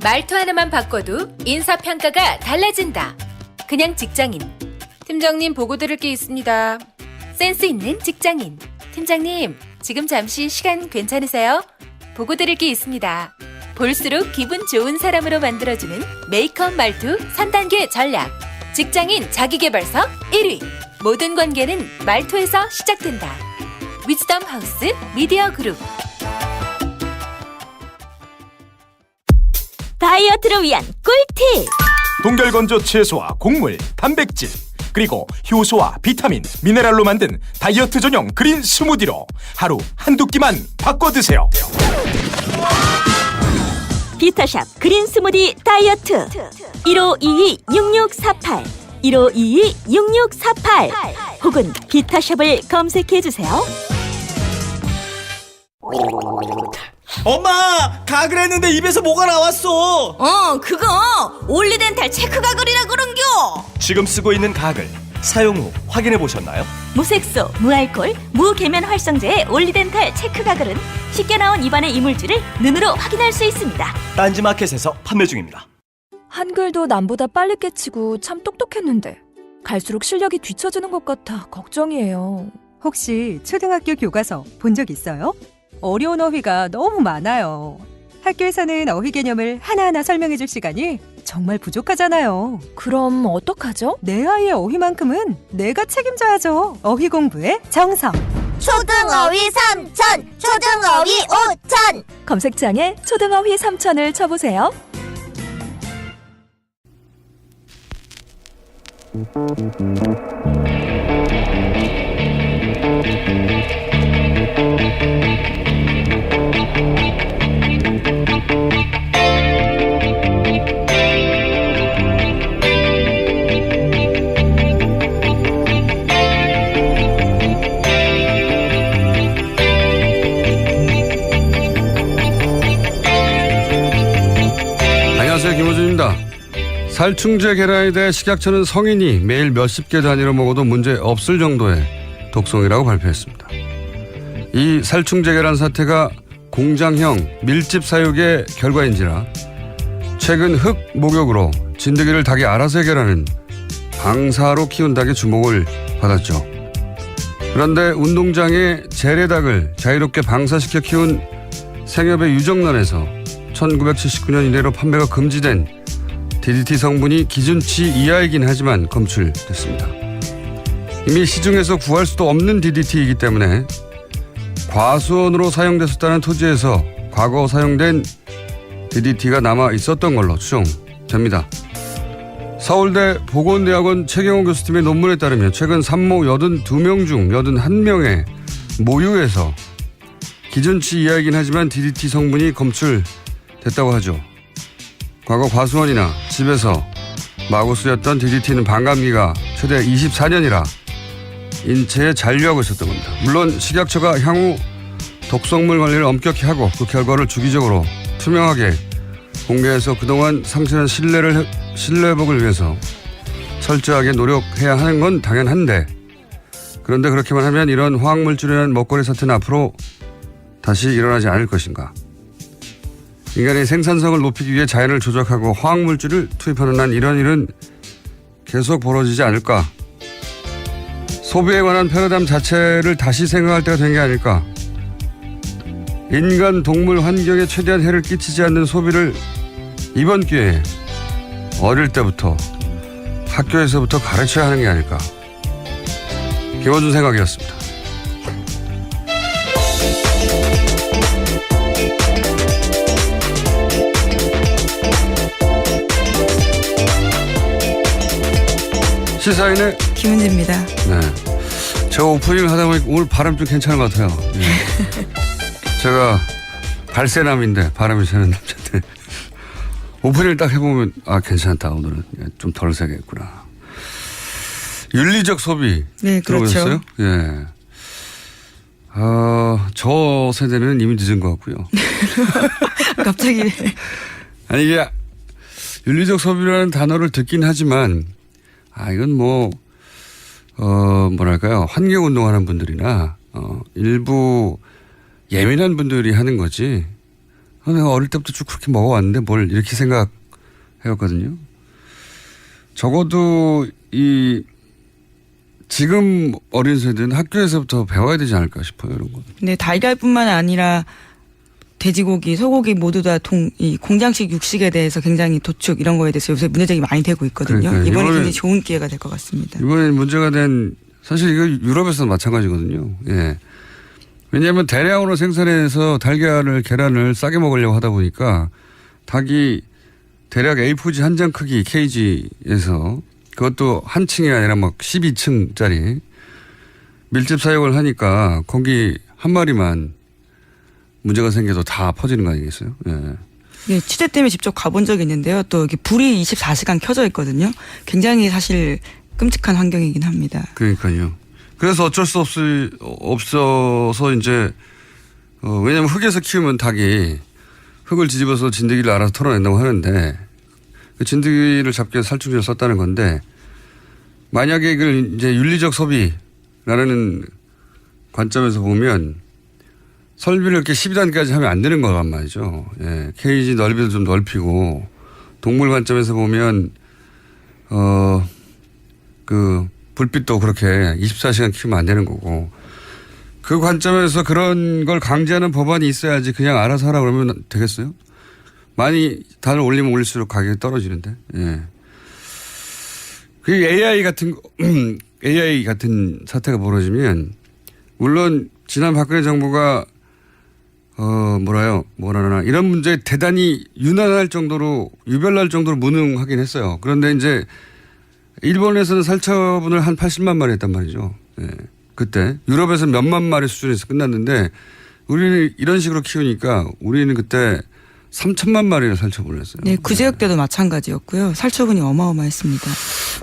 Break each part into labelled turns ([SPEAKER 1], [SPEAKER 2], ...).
[SPEAKER 1] 말투 하나만 바꿔도 인사평가가 달라진다. 그냥 직장인. 팀장님 보고 드릴 게 있습니다. 센스 있는 직장인. 팀장님, 지금 잠시 시간 괜찮으세요? 보고 드릴 게 있습니다. 볼수록 기분 좋은 사람으로 만들어주는 메이크업 말투 3단계 전략. 직장인 자기계발서 1위. 모든 관계는 말투에서 시작된다. 위즈덤 하우스 미디어 그룹.
[SPEAKER 2] 다이어트를 위한 꿀팁!
[SPEAKER 3] 동결건조 채소와 곡물, 단백질, 그리고 효소와 비타민, 미네랄로 만든 다이어트 전용 그린 스무디로 하루 한두 끼만 바꿔 드세요.
[SPEAKER 2] 비타샵 그린 스무디 다이어트 1522-6648 1522-6648 혹은 비타샵을 검색해주세요.
[SPEAKER 4] 엄마! 가글 했는데 입에서 뭐가 나왔어!
[SPEAKER 2] 그거 올리덴탈 체크 가글이라 그런겨.
[SPEAKER 4] 지금 쓰고 있는 가글 사용 후 확인해 보셨나요?
[SPEAKER 2] 무색소, 무알콜, 무계면 활성제의 올리덴탈 체크 가글은 쉽게 나온 입안의 이물질을 눈으로 확인할 수 있습니다.
[SPEAKER 4] 딴지마켓에서 판매 중입니다.
[SPEAKER 5] 한글도 남보다 빨리 깨치고 참 똑똑했는데 갈수록 실력이 뒤처지는 것 같아 걱정이에요.
[SPEAKER 6] 혹시 초등학교 교과서 본 적 있어요? 어려운 어휘가 너무 많아요. 학교에서는 어휘 개념을 하나하나 설명해 줄 시간이 정말 부족하잖아요.
[SPEAKER 5] 그럼 어떡하죠?
[SPEAKER 6] 내 아이의 어휘만큼은 내가 책임져야죠. 어휘 공부의 정성.
[SPEAKER 7] 초등어휘 3천, 초등어휘 5천.
[SPEAKER 5] 검색창에 초등어휘 3천을 쳐보세요.
[SPEAKER 8] 안녕하세요, 김호준입니다. 살충제 계란에 대해 식약처는 성인이 매일 몇십 개 단위로 먹어도 문제 없을 정도의 독성이라고 발표했습니다. 이 살충제 계란 사태가 공장형 밀집 사육의 결과인지라 최근 흙 목욕으로 진드기를 닭이 알아서 해결하는 방사로 키운 닭의 주목을 받았죠. 그런데 운동장에 재래닭을 자유롭게 방사시켜 키운 생협의 유정란에서 1979년 이래로 판매가 금지된 DDT 성분이 기준치 이하이긴 하지만 검출됐습니다. 이미 시중에서 구할 수도 없는 DDT이기 때문에 과수원으로 사용됐었다는 토지에서 과거 사용된 DDT가 남아 있었던 걸로 추정됩니다. 서울대 보건대학원 최경호 교수팀의 논문에 따르면 최근 산모 82명 중 81명의 모유에서 기준치 이하이긴 하지만 DDT 성분이 검출됐다고 하죠. 과거 과수원이나 집에서 마구 쓰였던 DDT는 반감기가 최대 24년이라 인체에 잔류하고 있었던 겁니다. 물론 식약처가 향후 독성물 관리를 엄격히 하고 그 결과를 주기적으로 투명하게 공개해서 그동안 상실한 신뢰 회복을 위해서 철저하게 노력해야 하는 건 당연한데, 그런데 그렇게만 하면 이런 화학물질이라는 먹거리 사태는 앞으로 다시 일어나지 않을 것인가. 인간의 생산성을 높이기 위해 자연을 조작하고 화학물질을 투입하는 한 이런 일은 계속 벌어지지 않을까. 소비에 관한 패러다임 자체를 다시 생각할 때가 된 게 아닐까. 인간, 동물, 환경에 최대한 해를 끼치지 않는 소비를 이번 기회에 어릴 때부터 학교에서부터 가르쳐야 하는 게 아닐까. 김원준 생각이었습니다. 시사인의
[SPEAKER 9] 김은지입니다.
[SPEAKER 8] 네, 저 오프닝을 하다 보니까 오늘 바람 좀 괜찮은 것 같아요. 예. 제가 발세남인데 바람이 새는 남자인데 오프닝을 딱 해보면 괜찮다, 오늘은 좀 덜 세겠구나. 윤리적 소비.
[SPEAKER 9] 네,
[SPEAKER 8] 들어보셨어요?
[SPEAKER 9] 그렇죠.
[SPEAKER 8] 예. 저 세대는 이미 늦은 것 같고요.
[SPEAKER 9] 갑자기.
[SPEAKER 8] 아니, 이게 윤리적 소비라는 단어를 듣긴 하지만 이건 뭐랄까요. 환경운동하는 분들이나 일부 예민한 분들이 하는 거지. 내가 어릴 때부터 쭉 그렇게 먹어왔는데 뭘 이렇게 생각해왔거든요. 적어도 지금 어린 세대는 학교에서부터 배워야 되지 않을까 싶어요. 이런 거.
[SPEAKER 9] 근데 달걀뿐만 아니라 돼지고기, 소고기 모두 다 이 공장식 육식에 대해서 굉장히 도축 이런 거에 대해서 요새 문제제기 많이 되고 있거든요.
[SPEAKER 8] 그러니까요.
[SPEAKER 9] 이번에
[SPEAKER 8] 이번에
[SPEAKER 9] 굉장히 좋은 기회가 될 것 같습니다.
[SPEAKER 8] 이번에 문제가 된 사실 이거 유럽에서도 마찬가지거든요. 예. 왜냐하면 대량으로 생산해서 달걀을 계란을 싸게 먹으려고 하다 보니까 닭이 대략 A4지 한 장 크기 KG에서 그것도 한 층이 아니라 막 12층짜리 밀집 사육을 하니까 거기 한 마리만 문제가 생겨도 다 퍼지는 거 아니겠어요? 예.
[SPEAKER 9] 네, 취재 때문에 직접 가본 적이 있는데요. 또 이게 불이 24시간 켜져 있거든요. 굉장히 사실 끔찍한 환경이긴 합니다.
[SPEAKER 8] 그러니까요. 그래서 어쩔 수 없어서 이제 왜냐하면 흙에서 키우면 닭이 흙을 뒤집어서 진드기를 알아서 털어낸다고 하는데 그 진드기를 잡기 위해서 살충제를 썼다는 건데 만약에 이걸 이제 윤리적 소비라는 관점에서 보면 설비를 이렇게 12단까지 하면 안 되는 거란 말이죠. 예. 케이지 넓이도 좀 넓히고 동물 관점에서 보면 그 불빛도 그렇게 24시간 키우면 안 되는 거고 그 관점에서 그런 걸 강제하는 법안이 있어야지 그냥 알아서 하라 그러면 되겠어요? 많이 단을 올리면 올릴수록 가격이 떨어지는데. 예. 그 AI 같은 사태가 벌어지면 물론 지난 박근혜 정부가 뭐라나 이런 문제에 대단히 유난할 정도로 유별날 정도로 무능하긴 했어요. 그런데 이제 일본에서는 살처분을 한 80만 마리 했단 말이죠. 예. 그때 유럽에서 몇만 마리 수준에서 끝났는데 우리는 이런 식으로 키우니까 우리는 그때 3천만 마리를 살처분을 했어요.
[SPEAKER 9] 네, 구제역 때도 마찬가지였고요. 살처분이 어마어마했습니다.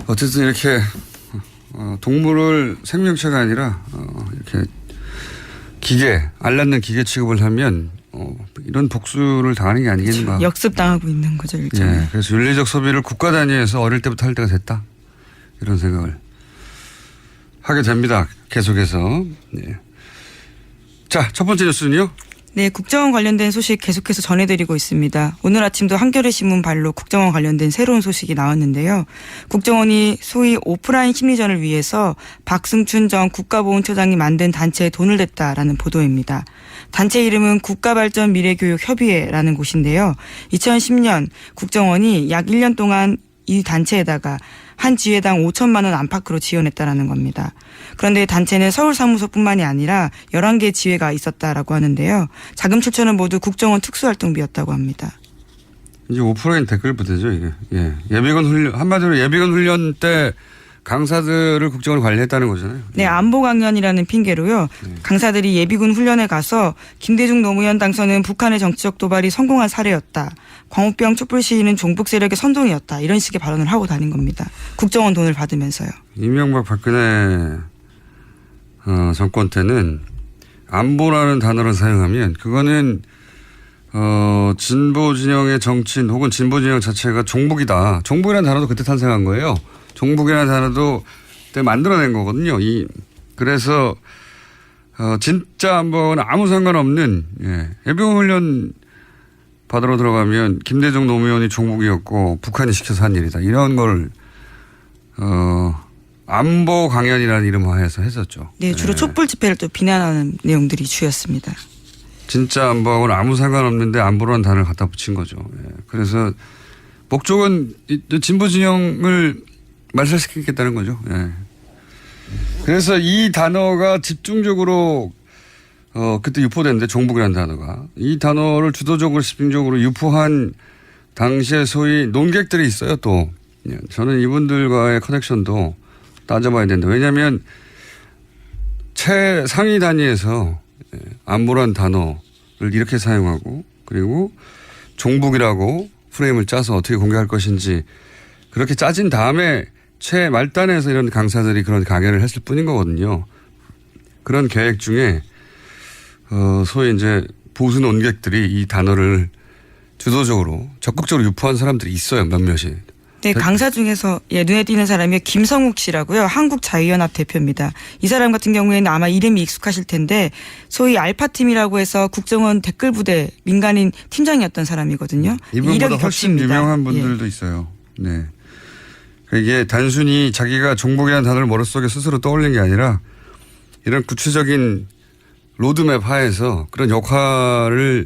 [SPEAKER 8] 어쨌든 이렇게 동물을 생명체가 아니라 이렇게 알 낳는 기계 취급을 하면 이런 복수를 당하는 게 아니겠는가.
[SPEAKER 9] 그렇죠. 역습당하고 있는 거죠. 일종의.
[SPEAKER 8] 예, 그래서 윤리적 소비를 국가 단위에서 어릴 때부터 할 때가 됐다. 이런 생각을 하게 됩니다. 계속해서. 예. 자, 첫 번째 뉴스는요.
[SPEAKER 9] 네, 국정원 관련된 소식 계속해서 전해드리고 있습니다. 오늘 아침도 한겨레 신문 발로 국정원 관련된 새로운 소식이 나왔는데요. 국정원이 소위 오프라인 심리전을 위해서 박승춘 전 국가보훈처장이 만든 단체에 돈을 냈다라는 보도입니다. 단체 이름은 국가발전미래교육협의회라는 곳인데요. 2010년 국정원이 약 1년 동안 이 단체에다가 한 지회당 5천만 원 안팎으로 지원했다라는 겁니다. 그런데 단체는 서울 사무소뿐만이 아니라 11개 지회가 있었다라고 하는데요. 자금 출처는 모두 국정원 특수활동비였다고 합니다.
[SPEAKER 8] 이제 오프라인 댓글 부대죠, 이게. 예. 예비군 훈련, 한마디로 예비군 훈련 때 강사들을 국정원이 관리했다는 거잖아요.
[SPEAKER 9] 네, 안보 강연이라는 핑계로요. 강사들이 예비군 훈련에 가서 김대중 노무현 당선은 북한의 정치적 도발이 성공한 사례였다. 광우병 촛불 시위는 종북 세력의 선동이었다. 이런 식의 발언을 하고 다닌 겁니다. 국정원 돈을 받으면서요.
[SPEAKER 8] 이명박 박근혜 정권 때는 안보라는 단어를 사용하면 그거는 진보 진영의 정치인 혹은 진보 진영 자체가 종북이다. 종북이라는 단어도 그때 탄생한 거예요. 종북이라는 단어도 그때 만들어낸 거거든요. 그래서 진짜 안보는 아무 상관없는 예비군 훈련 받으러 들어가면 김대중 노무현이 종북이었고 북한이 시켜서 한 일이다. 이런 걸 안보 강연이라는 이름하에서 했었죠.
[SPEAKER 9] 네, 주로 촛불 집회를 또 비난하는 내용들이 주였습니다.
[SPEAKER 8] 진짜 안보하고는 아무 상관없는데 안보라는 단어를 갖다 붙인 거죠. 예. 그래서 목적은 진보 진영을 말살시키겠다는 거죠. 예. 그래서 이 단어가 집중적으로 그때 유포됐는데 종북이라는 단어가 이 단어를 주도적으로 집중적으로 유포한 당시에 소위 논객들이 있어요. 또 저는 이분들과의 커넥션도 따져봐야 된다. 왜냐하면 최상위 단위에서 안보란 단어를 이렇게 사용하고 그리고 종북이라고 프레임을 짜서 어떻게 공개할 것인지 그렇게 짜진 다음에 최말단에서 이런 강사들이 그런 강연을 했을 뿐인 거거든요. 그런 계획 중에 소위 이제 보수 논객들이 이 단어를 주도적으로 적극적으로 유포한 사람들이 있어요. 몇몇이.
[SPEAKER 9] 네, 강사 중에서 눈에 띄는 사람이 김성욱 씨라고요. 한국자유연합 대표입니다. 이 사람 같은 경우에는 아마 이름이 익숙하실 텐데 소위 알파팀이라고 해서 국정원 댓글부대 민간인 팀장이었던 사람이거든요.
[SPEAKER 8] 이분보다
[SPEAKER 9] 이력이
[SPEAKER 8] 훨씬
[SPEAKER 9] 겹칩니다.
[SPEAKER 8] 유명한 분들도 있어요. 네. 이게 단순히 자기가 종북이라는 단어를 머릿속에 스스로 떠올린 게 아니라 이런 구체적인 로드맵 하에서 그런 역할에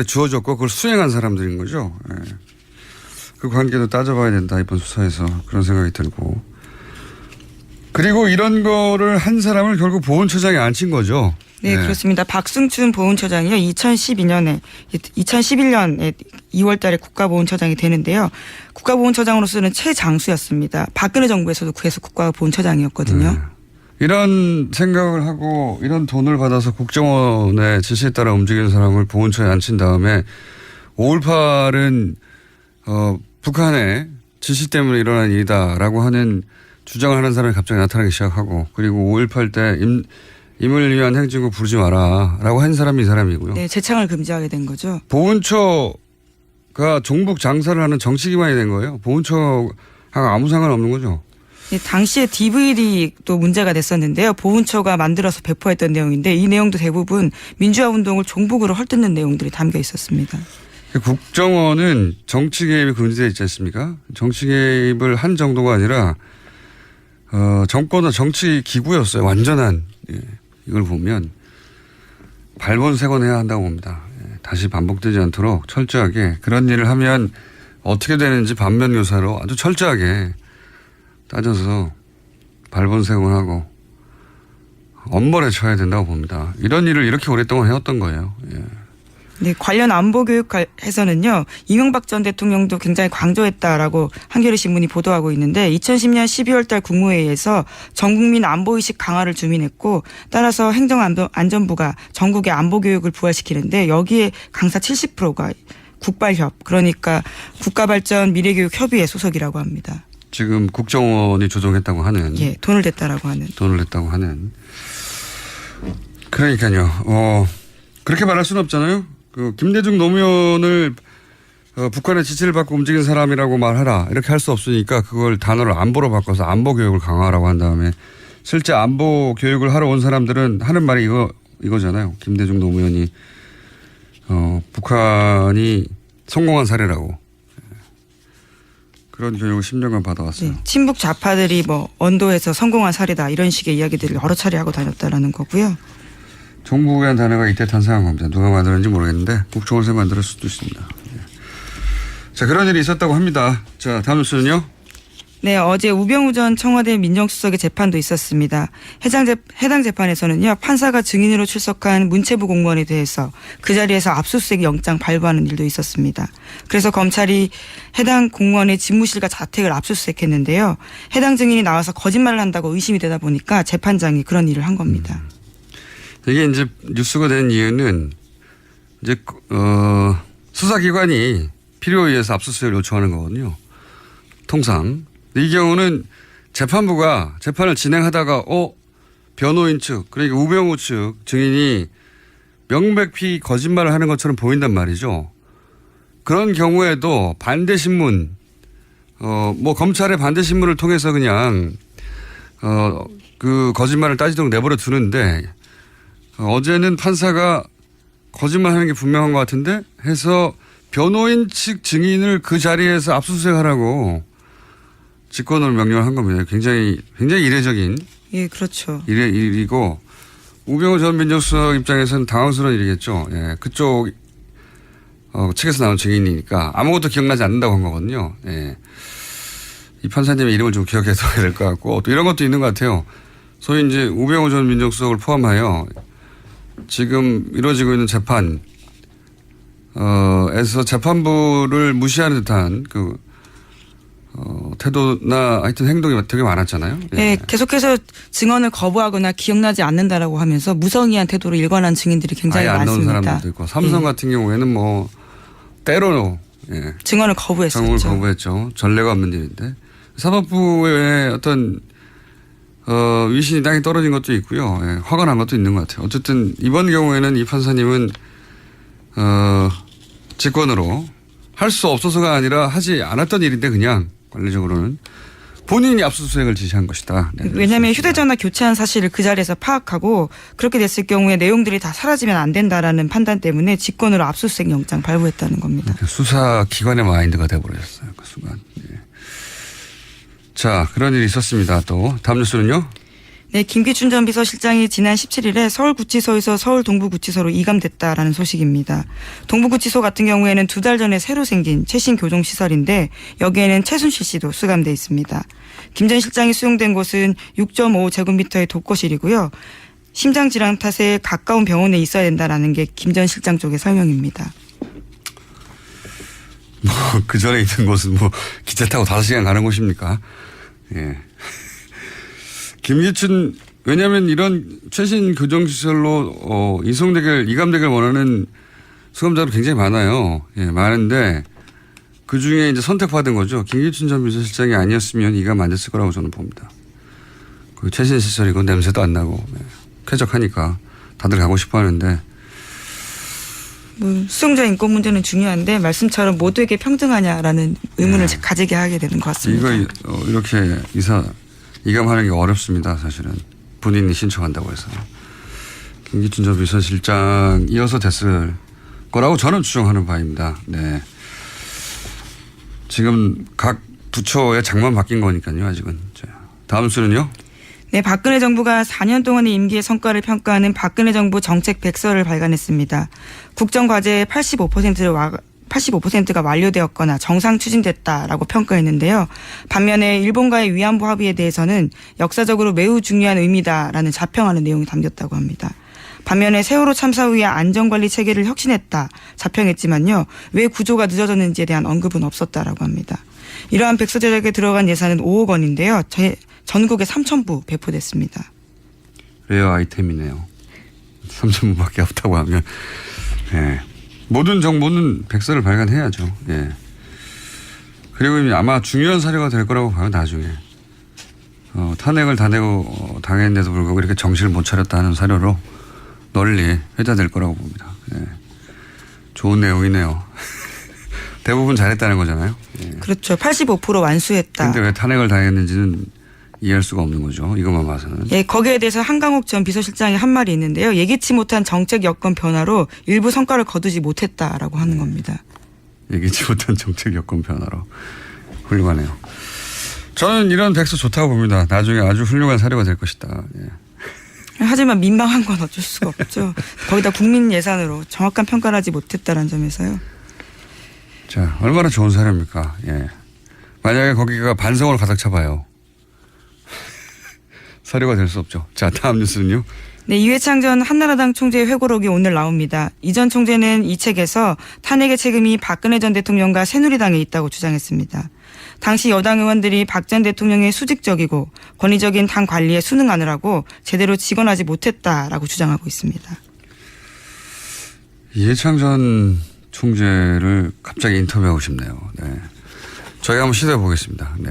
[SPEAKER 8] 주어졌고 그걸 수행한 사람들인 거죠. 네. 그 관계도 따져봐야 된다 이번 수사에서 그런 생각이 들고 그리고 이런 거를 한 사람을 결국 보훈처장에 앉힌 거죠.
[SPEAKER 9] 네, 그렇습니다. 박승춘 보훈처장이요. 2011년에 2월 달에 국가보훈처장이 되는데요. 국가보훈처장으로서는 최장수였습니다. 박근혜 정부에서도 계속 국가보훈처장이었거든요.
[SPEAKER 8] 네. 이런 생각을 하고 이런 돈을 받아서 국정원의 지시에 따라 움직이는 사람을 보훈처에 앉힌 다음에 5.18은 북한의 지시 때문에 일어난 일이다라고 하는 주장을 하는 사람이 갑자기 나타나기 시작하고 그리고 5.18 때 임을 위한 행진곡 부르지 마라라고 한 사람이 이 사람이고요.
[SPEAKER 9] 네, 재창을 금지하게 된 거죠.
[SPEAKER 8] 보훈처가 종북 장사를 하는 정치기관이 된 거예요. 보훈처하고 아무 상관없는 거죠.
[SPEAKER 9] 네, 당시에 DVD도 문제가 됐었는데요. 보훈처가 만들어서 배포했던 내용인데 이 내용도 대부분 민주화 운동을 종북으로 헐뜯는 내용들이 담겨 있었습니다.
[SPEAKER 8] 국정원은 정치 개입이 금지되어 있지 않습니까? 정치 개입을 한 정도가 아니라 정권은 정치 기구였어요. 완전한. 예, 이걸 보면 발본색원해야 한다고 봅니다. 예, 다시 반복되지 않도록 철저하게 그런 일을 하면 어떻게 되는지 반면교사로 아주 철저하게 따져서 발본색원하고 엄벌에 쳐야 된다고 봅니다. 이런 일을 이렇게 오랫동안 해왔던 거예요. 예.
[SPEAKER 9] 네, 관련 안보교육에서는요, 이명박 전 대통령도 굉장히 강조했다라고 한겨레 신문이 보도하고 있는데 2010년 12월 달 국무회의에서 전국민 안보의식 강화를 주민했고 따라서 행정안전부가 전국의 안보교육을 부활시키는데 여기에 강사 70%가 국발협, 그러니까 국가발전 미래교육협의회 소속이라고 합니다.
[SPEAKER 8] 지금 국정원이 조정했다고 하는.
[SPEAKER 9] 예, 돈을 냈다고 하는.
[SPEAKER 8] 그러니까요. 그렇게 말할 수는 없잖아요. 김대중 노무현을 북한의 지시를 받고 움직인 사람이라고 말하라 이렇게 할 수 없으니까 그걸 단어를 안보로 바꿔서 안보 교육을 강화하라고 한 다음에 실제 안보 교육을 하러 온 사람들은 하는 말이 이거잖아요. 김대중 노무현이 북한이 성공한 사례라고. 그런 교육을 10년간 받아왔어요.
[SPEAKER 9] 네, 친북 좌파들이 언도에서 성공한 사례다 이런 식의 이야기들을 여러 차례 하고 다녔다라는 거고요.
[SPEAKER 8] 종북이라는 단어가 이때 탄생한 겁니다. 누가 만들었는지 모르겠는데 국정원에서 만들었을 수도 있습니다. 자, 그런 일이 있었다고 합니다. 자, 다음 뉴스는요.
[SPEAKER 9] 네, 어제 우병우 전 청와대 민정수석의 재판도 있었습니다. 해당 재판에서는요, 판사가 증인으로 출석한 문체부 공무원에 대해서 그 자리에서 압수수색 영장 발부하는 일도 있었습니다. 그래서 검찰이 해당 공무원의 집무실과 자택을 압수수색했는데요. 해당 증인이 나와서 거짓말을 한다고 의심이 되다 보니까 재판장이 그런 일을 한 겁니다.
[SPEAKER 8] 이게 이제 뉴스가 된 이유는 이제 수사기관이 필요에 의해서 압수수색을 요청하는 거거든요. 통상. 이 경우는 재판부가 재판을 진행하다가 변호인 측 그러니까 우병우 측 증인이 명백히 거짓말을 하는 것처럼 보인단 말이죠. 그런 경우에도 반대신문 검찰의 반대신문을 통해서 그냥 그 거짓말을 따지도록 내버려 두는데 어제는 판사가 거짓말하는 게 분명한 것 같은데 해서 변호인 측 증인을 그 자리에서 압수수색하라고 직권으로 명령을 한 겁니다. 굉장히 이례적인.
[SPEAKER 9] 예, 그렇죠.
[SPEAKER 8] 일이고 우병우 전 민정수석 입장에서는 당황스러운 일이겠죠. 예, 그쪽 측에서 나온 증인이니까 아무것도 기억나지 않는다고 한 거거든요. 예. 이 판사님의 이름을 좀 기억해둬야 될 것 같고 또 이런 것도 있는 것 같아요. 소위 이제 우병우 전 민정수석을 포함하여 지금 이루어지고 있는 재판 에서 재판부를 무시하는 듯한 태도나 하여튼 행동이 되게 많았잖아요. 예.
[SPEAKER 9] 네, 계속해서 증언을 거부하거나 기억나지 않는다라고 하면서 무성의한 태도로 일관한 증인들이 굉장히
[SPEAKER 8] 아예 안 나온
[SPEAKER 9] 많습니다.
[SPEAKER 8] 사람들도 있고 삼성 같은 경우에는 때로
[SPEAKER 9] 증언을 거부했었죠.
[SPEAKER 8] 증언을 거부했죠. 전례가 없는 일인데 사법부의 어떤 위신이 땅에 떨어진 것도 있고요. 예, 화가 난 것도 있는 것 같아요. 어쨌든 이번 경우에는 이 판사님은 직권으로 할 수 없어서가 아니라 하지 않았던 일인데 그냥 관리적으로는 본인이 압수수색을 지시한 것이다. 네,
[SPEAKER 9] 왜냐하면
[SPEAKER 8] 그렇습니다.
[SPEAKER 9] 휴대전화 교체한 사실을 그 자리에서 파악하고 그렇게 됐을 경우에 내용들이 다 사라지면 안 된다라는 판단 때문에 직권으로 압수수색 영장 발부했다는 겁니다.
[SPEAKER 8] 수사기관의 마인드가 돼버렸어요. 그 순간. 예. 자, 그런 일이 있었습니다. 또 다음 뉴스는요.
[SPEAKER 9] 네, 김기춘 전 비서실장이 지난 17일에 서울구치소에서 서울 동부구치소로 이감됐다라는 소식입니다. 동부구치소 같은 경우에는 2달 전에 새로 생긴 최신 교정시설인데 여기에는 최순실 씨도 수감돼 있습니다. 김 전 실장이 수용된 곳은 6.5제곱미터의 독거실이고요. 심장질환 탓에 가까운 병원에 있어야 된다라는 게 김 전 실장 쪽의 설명입니다.
[SPEAKER 8] 그 전에 있던 곳은 뭐 기차 타고 5시간 가는 곳입니까? 예. 김기춘, 왜냐하면 이런 최신 교정시설로 이송대결, 이감대결 원하는 수감자도 굉장히 많아요. 예, 많은데 그 중에 이제 선택받은 거죠. 김기춘 전 비서실장이 아니었으면 이감 안 됐을 거라고 저는 봅니다. 그 최신 시설이고 냄새도 안 나고 쾌적하니까 다들 가고 싶어 하는데.
[SPEAKER 9] 수용자 인권 문제는 중요한데 말씀처럼 모두에게 평등하냐라는 의문을 가지게 하게 되는 것 같습니다.
[SPEAKER 8] 이거 이렇게 이감하는 게 어렵습니다. 사실은 본인이 신청한다고 해서. 김기춘 전 비서실장 이어서 됐을 거라고 저는 추정하는 바입니다. 네. 지금 각 부처의 장만 바뀐 거니까요. 아직은. 자, 다음 수는요.
[SPEAKER 9] 네, 박근혜 정부가 4년 동안의 임기의 성과를 평가하는 박근혜 정부 정책 백서를 발간했습니다. 국정과제의 85%가 완료되었거나 정상 추진됐다라고 평가했는데요. 반면에 일본과의 위안부 합의에 대해서는 역사적으로 매우 중요한 의미다라는 자평하는 내용이 담겼다고 합니다. 반면에 세월호 참사 후에 안전관리 체계를 혁신했다 자평했지만요. 왜 구조가 늦어졌는지에 대한 언급은 없었다라고 합니다. 이러한 백서 제작에 들어간 예산은 5억 원인데요. 전국에 3,000부 배포됐습니다.
[SPEAKER 8] 레어 아이템이네요. 3,000부밖에 없다고 하면. 예. 모든 정보는 백서를 발간해야죠. 예. 그리고 아마 중요한 사료가 될 거라고 봐요. 나중에. 탄핵을 당했는데도 불구하고 이렇게 정신을 못 차렸다 하는 사료로 널리 회자될 거라고 봅니다. 예. 좋은 내용이네요. 대부분 잘했다는 거잖아요. 예.
[SPEAKER 9] 그렇죠. 85% 완수했다.
[SPEAKER 8] 근데 왜 탄핵을 당했는지는 이해할 수가 없는 거죠. 이것만 봐서는.
[SPEAKER 9] 예, 거기에 대해서 한강욱 전 비서실장이 한 말이 있는데요. 예기치 못한 정책 여건 변화로 일부 성과를 거두지 못했다라고 하는 겁니다.
[SPEAKER 8] 예기치 못한 정책 여건 변화로. 훌륭하네요. 저는 이런 백서 좋다고 봅니다. 나중에 아주 훌륭한 사료가 될 것이다. 예.
[SPEAKER 9] 하지만 민망한 건 어쩔 수가 없죠. 거기다 국민 예산으로 정확한 평가를 하지 못했다는 점에서요.
[SPEAKER 8] 자, 얼마나 좋은 사료입니까? 예. 만약에 거기가 반성으로 가득 차봐요. 사료가 될 수 없죠. 자, 다음 뉴스는요.
[SPEAKER 9] 네, 이회창 전 한나라당 총재의 회고록이 오늘 나옵니다. 이 전 총재는 이 책에서 탄핵의 책임이 박근혜 전 대통령과 새누리당에 있다고 주장했습니다. 당시 여당 의원들이 박 전 대통령의 수직적이고 권위적인 당 관리에 순응하느라고 제대로 직언하지 못했다라고 주장하고 있습니다.
[SPEAKER 8] 이회창 전 총재를 갑자기 인터뷰하고 싶네요. 네. 저희 한번 시도해 보겠습니다. 네.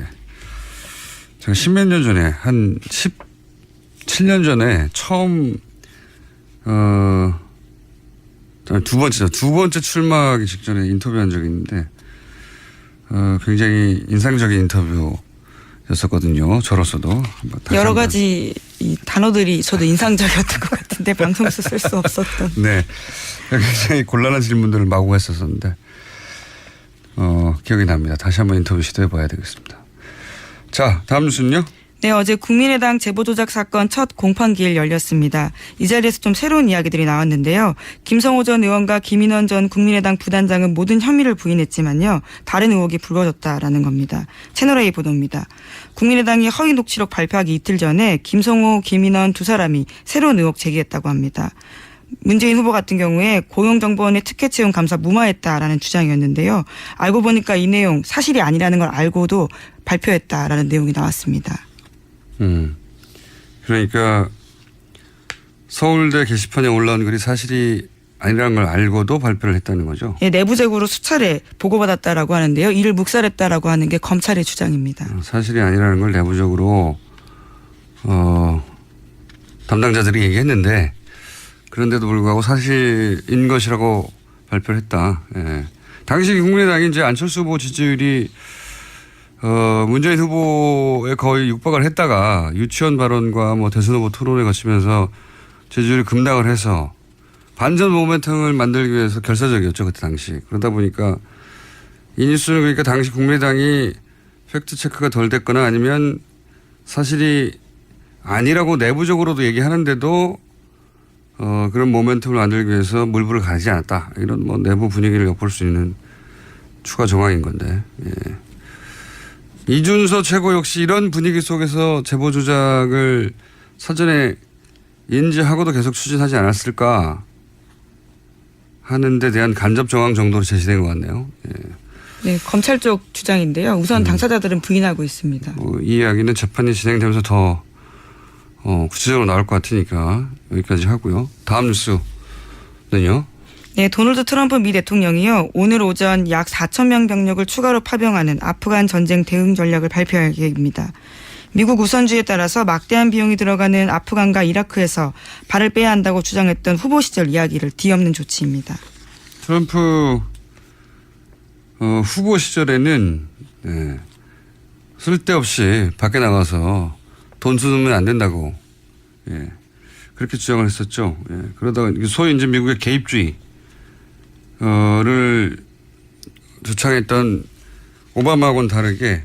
[SPEAKER 8] 제가 10몇 년 전에 한 17년 전에 처음 두 번째 출마하기 직전에 인터뷰한 적이 있는데 굉장히 인상적인 인터뷰였었거든요. 저로서도
[SPEAKER 9] 여러 가지 이 단어들이 저도 인상적이었던 것 같은데 방송에서 쓸 수 없었던.
[SPEAKER 8] 네, 굉장히 곤란한 질문들을 마구 했었는데 기억이 납니다. 다시 한번 인터뷰 시도해봐야 되겠습니다. 자, 다음 뉴스는요.
[SPEAKER 9] 네, 어제 국민의당 제보조작 사건 첫 공판기일 열렸습니다. 이 자리에서 좀 새로운 이야기들이 나왔는데요. 김성호 전 의원과 김인원 전 국민의당 부단장은 모든 혐의를 부인했지만요. 다른 의혹이 불거졌다라는 겁니다. 채널A 보도입니다. 국민의당이 허위 녹취록 발표하기 이틀 전에 김성호, 김인원 두 사람이 새로운 의혹 제기했다고 합니다. 문재인 후보 같은 경우에 고용정보원의 특혜채용 감사 무마했다라는 주장이었는데요. 알고 보니까 이 내용 사실이 아니라는 걸 알고도 발표했다라는 내용이 나왔습니다.
[SPEAKER 8] 그러니까 서울대 게시판에 올라온 글이 사실이 아니라는 걸 알고도 발표를 했다는 거죠?
[SPEAKER 9] 예, 내부적으로 수차례 보고받았다라고 하는데요. 이를 묵살했다라고 하는 게 검찰의 주장입니다.
[SPEAKER 8] 사실이 아니라는 걸 내부적으로 담당자들이 얘기했는데 그런데도 불구하고 사실인 것이라고 발표를 했다. 예. 당시 국민의당이 이제 안철수 후보 지지율이 문재인 후보에 거의 육박을 했다가 유치원 발언과 뭐 대선 후보 토론에 거치면서 지지율이 급락을 해서 반전 모멘텀을 만들기 위해서 결사적이었죠. 그때 당시. 그러다 보니까 이 뉴스는 그러니까 당시 국민의당이 팩트체크가 덜 됐거나 아니면 사실이 아니라고 내부적으로도 얘기하는데도 그런 모멘텀을 만들기 위해서 물불을 가리지 않았다. 이런 뭐 내부 분위기를 엿볼 수 있는 추가 정황인 건데. 예. 이준서 최고 역시 이런 분위기 속에서 제보 조작을 사전에 인지하고도 계속 추진하지 않았을까 하는 데 대한 간접 정황 정도로 제시된 것 같네요. 예.
[SPEAKER 9] 네, 검찰 쪽 주장인데요. 우선 당사자들은 부인하고 있습니다.
[SPEAKER 8] 이 이야기는 재판이 진행되면서 더 구체적으로 나올 것 같으니까 여기까지 하고요. 다음 뉴스는요.
[SPEAKER 9] 네, 도널드 트럼프 미 대통령이요. 오늘 오전 약 4,000명 병력을 추가로 파병하는 아프간 전쟁 대응 전략을 발표할 계획입니다. 미국 우선주의에 따라서 막대한 비용이 들어가는 아프간과 이라크에서 발을 빼야 한다고 주장했던 후보 시절 이야기를 뒤엎는 조치입니다.
[SPEAKER 8] 트럼프 후보 시절에는 쓸데없이 밖에 나가서 돈 쓰면 안 된다고 그렇게 주장을 했었죠. 그러다가 소위 이제 미국의 개입주의를 주창했던 오바마하고는 다르게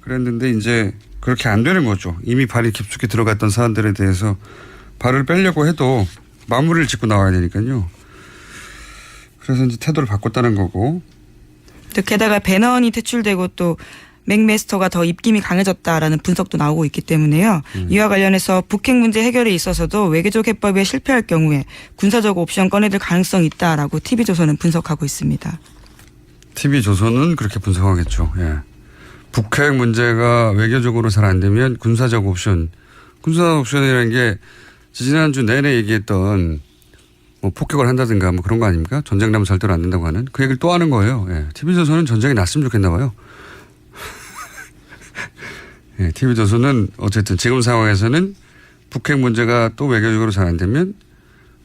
[SPEAKER 8] 그랬는데 이제 그렇게 안 되는 거죠. 이미 발이 깊숙이 들어갔던 사안들에 대해서 발을 빼려고 해도 마무리를 짓고 나와야 되니까요. 그래서 이제 태도를 바꿨다는 거고.
[SPEAKER 9] 또 게다가 배너언이 퇴출되고 또 맥메스터가 더 입김이 강해졌다라는 분석도 나오고 있기 때문에요. 이와 관련해서 북핵 문제 해결에 있어서도 외교적 해법에 실패할 경우에 군사적 옵션 꺼내들 가능성이 있다라고 TV조선은 분석하고 있습니다.
[SPEAKER 8] TV조선은 그렇게 분석하겠죠. 예. 북핵 문제가 외교적으로 잘 안 되면 군사적 옵션. 군사적 옵션이라는 게 지난주 내내 얘기했던 뭐 폭격을 한다든가 뭐 그런 거 아닙니까? 전쟁 나면 절대로 안 된다고 하는 그 얘기를 또 하는 거예요. 예. TV조선은 전쟁이 났으면 좋겠나 봐요. 예, TV조선은 어쨌든 지금 상황에서는 북핵 문제가 또 외교적으로 잘 안 되면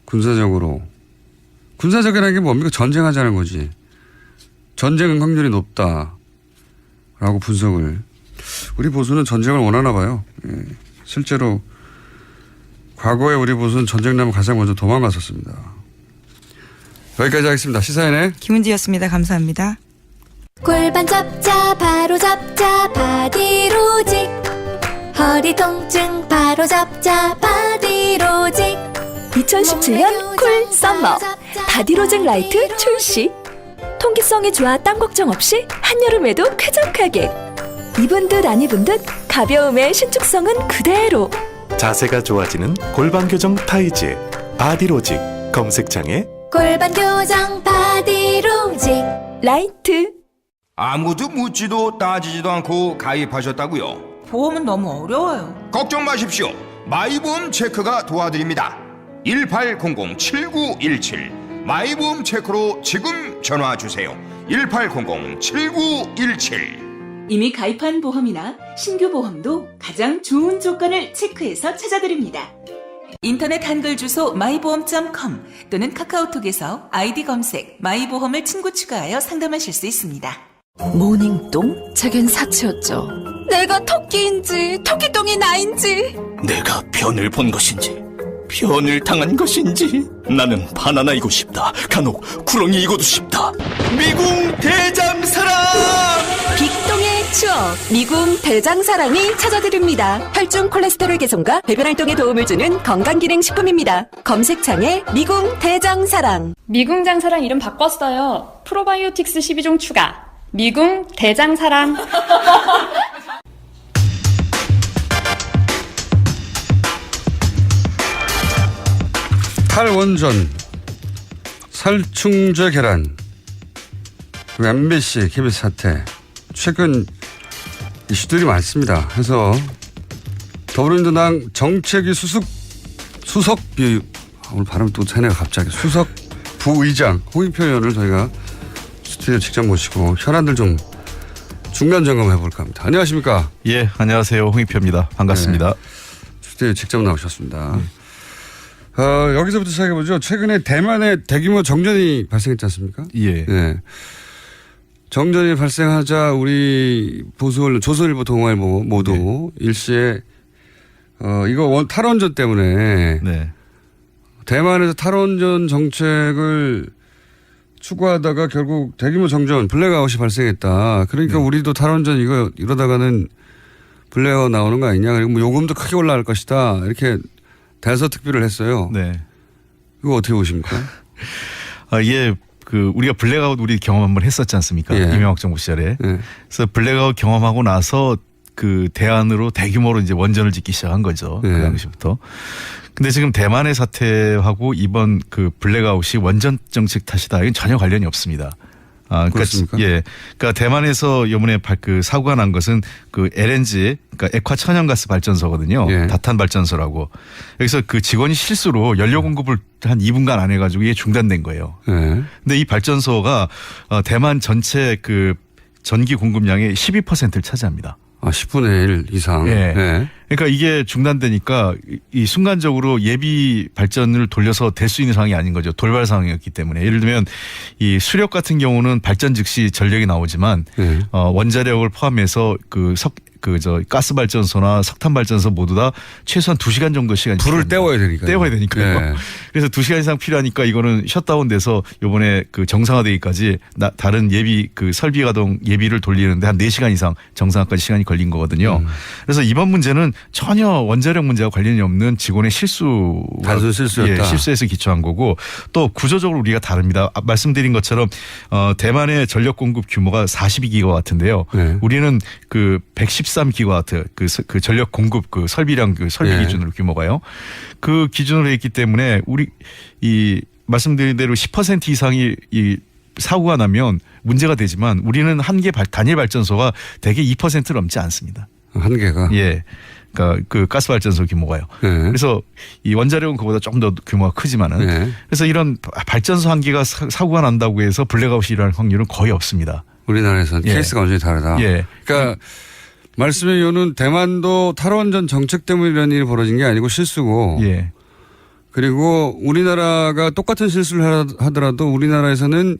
[SPEAKER 8] 군사적이라는 게 뭡니까? 전쟁하자는 거지. 전쟁은 확률이 높다라고 분석을. 우리 보수는 전쟁을 원하나 봐요. 예, 실제로 과거에 우리 보수는 전쟁 나면 가장 먼저 도망갔었습니다. 여기까지 하겠습니다. 시사인의
[SPEAKER 9] 김은지였습니다. 감사합니다.
[SPEAKER 7] 골반 잡자 바로 잡자 바디로직 허리 통증 바로 잡자 바디로직
[SPEAKER 5] 2017년 쿨 썸머 바디로직 라이트 출시. 통기성이 좋아 땀 걱정 없이 한여름에도 쾌적하게. 입은 듯 안 입은 듯 가벼움의 신축성은 그대로.
[SPEAKER 10] 자세가 좋아지는 골반 교정 타이즈 바디로직 검색창에
[SPEAKER 7] 골반 교정 바디로직
[SPEAKER 5] 라이트.
[SPEAKER 11] 아무도 묻지도 따지지도 않고 가입하셨다고요?
[SPEAKER 12] 보험은 너무 어려워요.
[SPEAKER 11] 걱정 마십시오. 마이보험 체크가 도와드립니다. 1800-7917 마이보험 체크로 지금 전화주세요. 1800-7917
[SPEAKER 2] 이미 가입한 보험이나 신규 보험도 가장 좋은 조건을 체크해서 찾아드립니다.
[SPEAKER 12] 인터넷 한글 주소 마이보험.com 또는 카카오톡에서 아이디 검색 마이보험을 친구 추가하여 상담하실 수 있습니다.
[SPEAKER 5] 모닝똥? 제겐 사치였죠. 내가 토끼인지 토끼똥이 나인지.
[SPEAKER 13] 내가 변을 본 것인지 변을 당한 것인지 나는 바나나이고 싶다. 간혹 구렁이이고도 싶다. 미궁 대장사랑
[SPEAKER 5] 빅똥의 추억 미궁 대장사랑이 찾아드립니다. 혈중 콜레스테롤 개선과 배변활동에 도움을 주는 건강기능식품입니다. 검색창에 미궁 대장사랑.
[SPEAKER 14] 미궁 장사랑 이름 바꿨어요. 프로바이오틱스 12종 추가. 미궁 대장사랑.
[SPEAKER 8] 탈원전, 살충제 계란, MBC, KBS 사태 최근 이슈들이 많습니다. 해서 더불어민주당 정책위 수석 오늘 발음 또 새네요 갑자기. 수석 부의장 홍익표 의원을 저희가 스튜디오 직접 모시고 현안들 좀 중간 점검해 볼까 합니다. 안녕하십니까?
[SPEAKER 15] 예, 안녕하세요. 홍익표입니다. 반갑습니다.
[SPEAKER 8] 네, 스튜디오 직접 나오셨습니다. 여기서부터 시작해보죠. 최근에 대만에 대규모 정전이 발생했지 않습니까?
[SPEAKER 15] 예.
[SPEAKER 8] 네. 정전이 발생하자 우리 보수 언론, 조선일보, 동아일보 모두 일시에 이거 탈원전 때문에 대만에서 탈원전 정책을 추구하다가 결국 대규모 정전, 블랙아웃이 발생했다. 그러니까 우리도 탈원전 이거 이러다가는 블랙아웃 나오는 거 아니냐. 그리고 뭐 요금도 크게 올라갈 것이다. 이렇게 대서특필을 했어요.
[SPEAKER 15] 네.
[SPEAKER 8] 이거 어떻게 보십니까?
[SPEAKER 15] 이게 우리가 블랙아웃 우리 경험 한번 했었지 않습니까?
[SPEAKER 8] 예.
[SPEAKER 15] 이명박 정부 시절에. 그래서 블랙아웃 경험하고 나서 그 대안으로 대규모로 이제 원전을 짓기 시작한 거죠. 그 당시부터. 근데 지금 대만의 사태하고 이번 그 블랙아웃이 원전 정책 탓이다. 이건 전혀 관련이 없습니다.
[SPEAKER 8] 그렇습니까?
[SPEAKER 15] 예. 그러니까 대만에서 이번에 그 사고가 난 것은 그 LNG, 그러니까 액화 천연가스 발전소거든요. 다탄 발전소라고. 여기서 그 직원이 실수로 연료 공급을 한 2분간 안 해가지고 이게 중단된 거예요. 근데 이 발전소가 대만 전체 그 전기 공급량의 12%를 차지합니다.
[SPEAKER 8] 10분의 1 이상.
[SPEAKER 15] 예. 그러니까 이게 중단되니까 이 순간적으로 예비 발전을 돌려서 될 수 있는 상황이 아닌 거죠. 돌발 상황이었기 때문에. 예를 들면 이 수력 같은 경우는 발전 즉시 전력이 나오지만 원자력을 포함해서 가스 발전소나 석탄 발전소 모두 다 최소한 2시간 정도 시간이
[SPEAKER 8] 불을 떼워야 되니까요.
[SPEAKER 15] 떼워야 되니까요.
[SPEAKER 8] 네.
[SPEAKER 15] 그래서 2시간 이상 필요하니까 이거는 셧다운돼서 이번에 그 정상화되기까지 다른 예비 그 설비 가동 예비를 돌리는데 한 4시간 이상 정상화까지 시간이 걸린 거거든요. 그래서 이번 문제는 전혀 원자력 문제와 관련이 없는 직원의
[SPEAKER 8] 단순 실수였다.
[SPEAKER 15] 실수에서 기초한 거고 또 구조적으로 우리가 다릅니다. 말씀드린 것처럼 대만의 전력 공급 규모가 42기가와트인데요. 우리는 그 113기가와트 그 전력 공급 그 설비량 그 설비 기준으로 규모가요. 그 기준으로 했기 때문에 우리 이 말씀드린 대로 10% 이상이 이 사고가 나면 문제가 되지만 우리는 한 개 단일 발전소가 대개 2%를 넘지 않습니다.
[SPEAKER 8] 한 개가?
[SPEAKER 15] 예. 그러니까 그 가스 발전소 규모가요. 그래서 이 원자력은 그보다 조금 더 규모가 크지만은 그래서 이런 발전소 한 개가 사고가 난다고 해서 블랙아웃이 일어날 확률은 거의 없습니다.
[SPEAKER 8] 우리나라에서는 케이스가 완전히 다르다. 그러니까 말씀의 이유는 대만도 탈원전 정책 때문에 이런 일이 벌어진 게 아니고 실수고. 그리고 우리나라가 똑같은 실수를 하더라도 우리나라에서는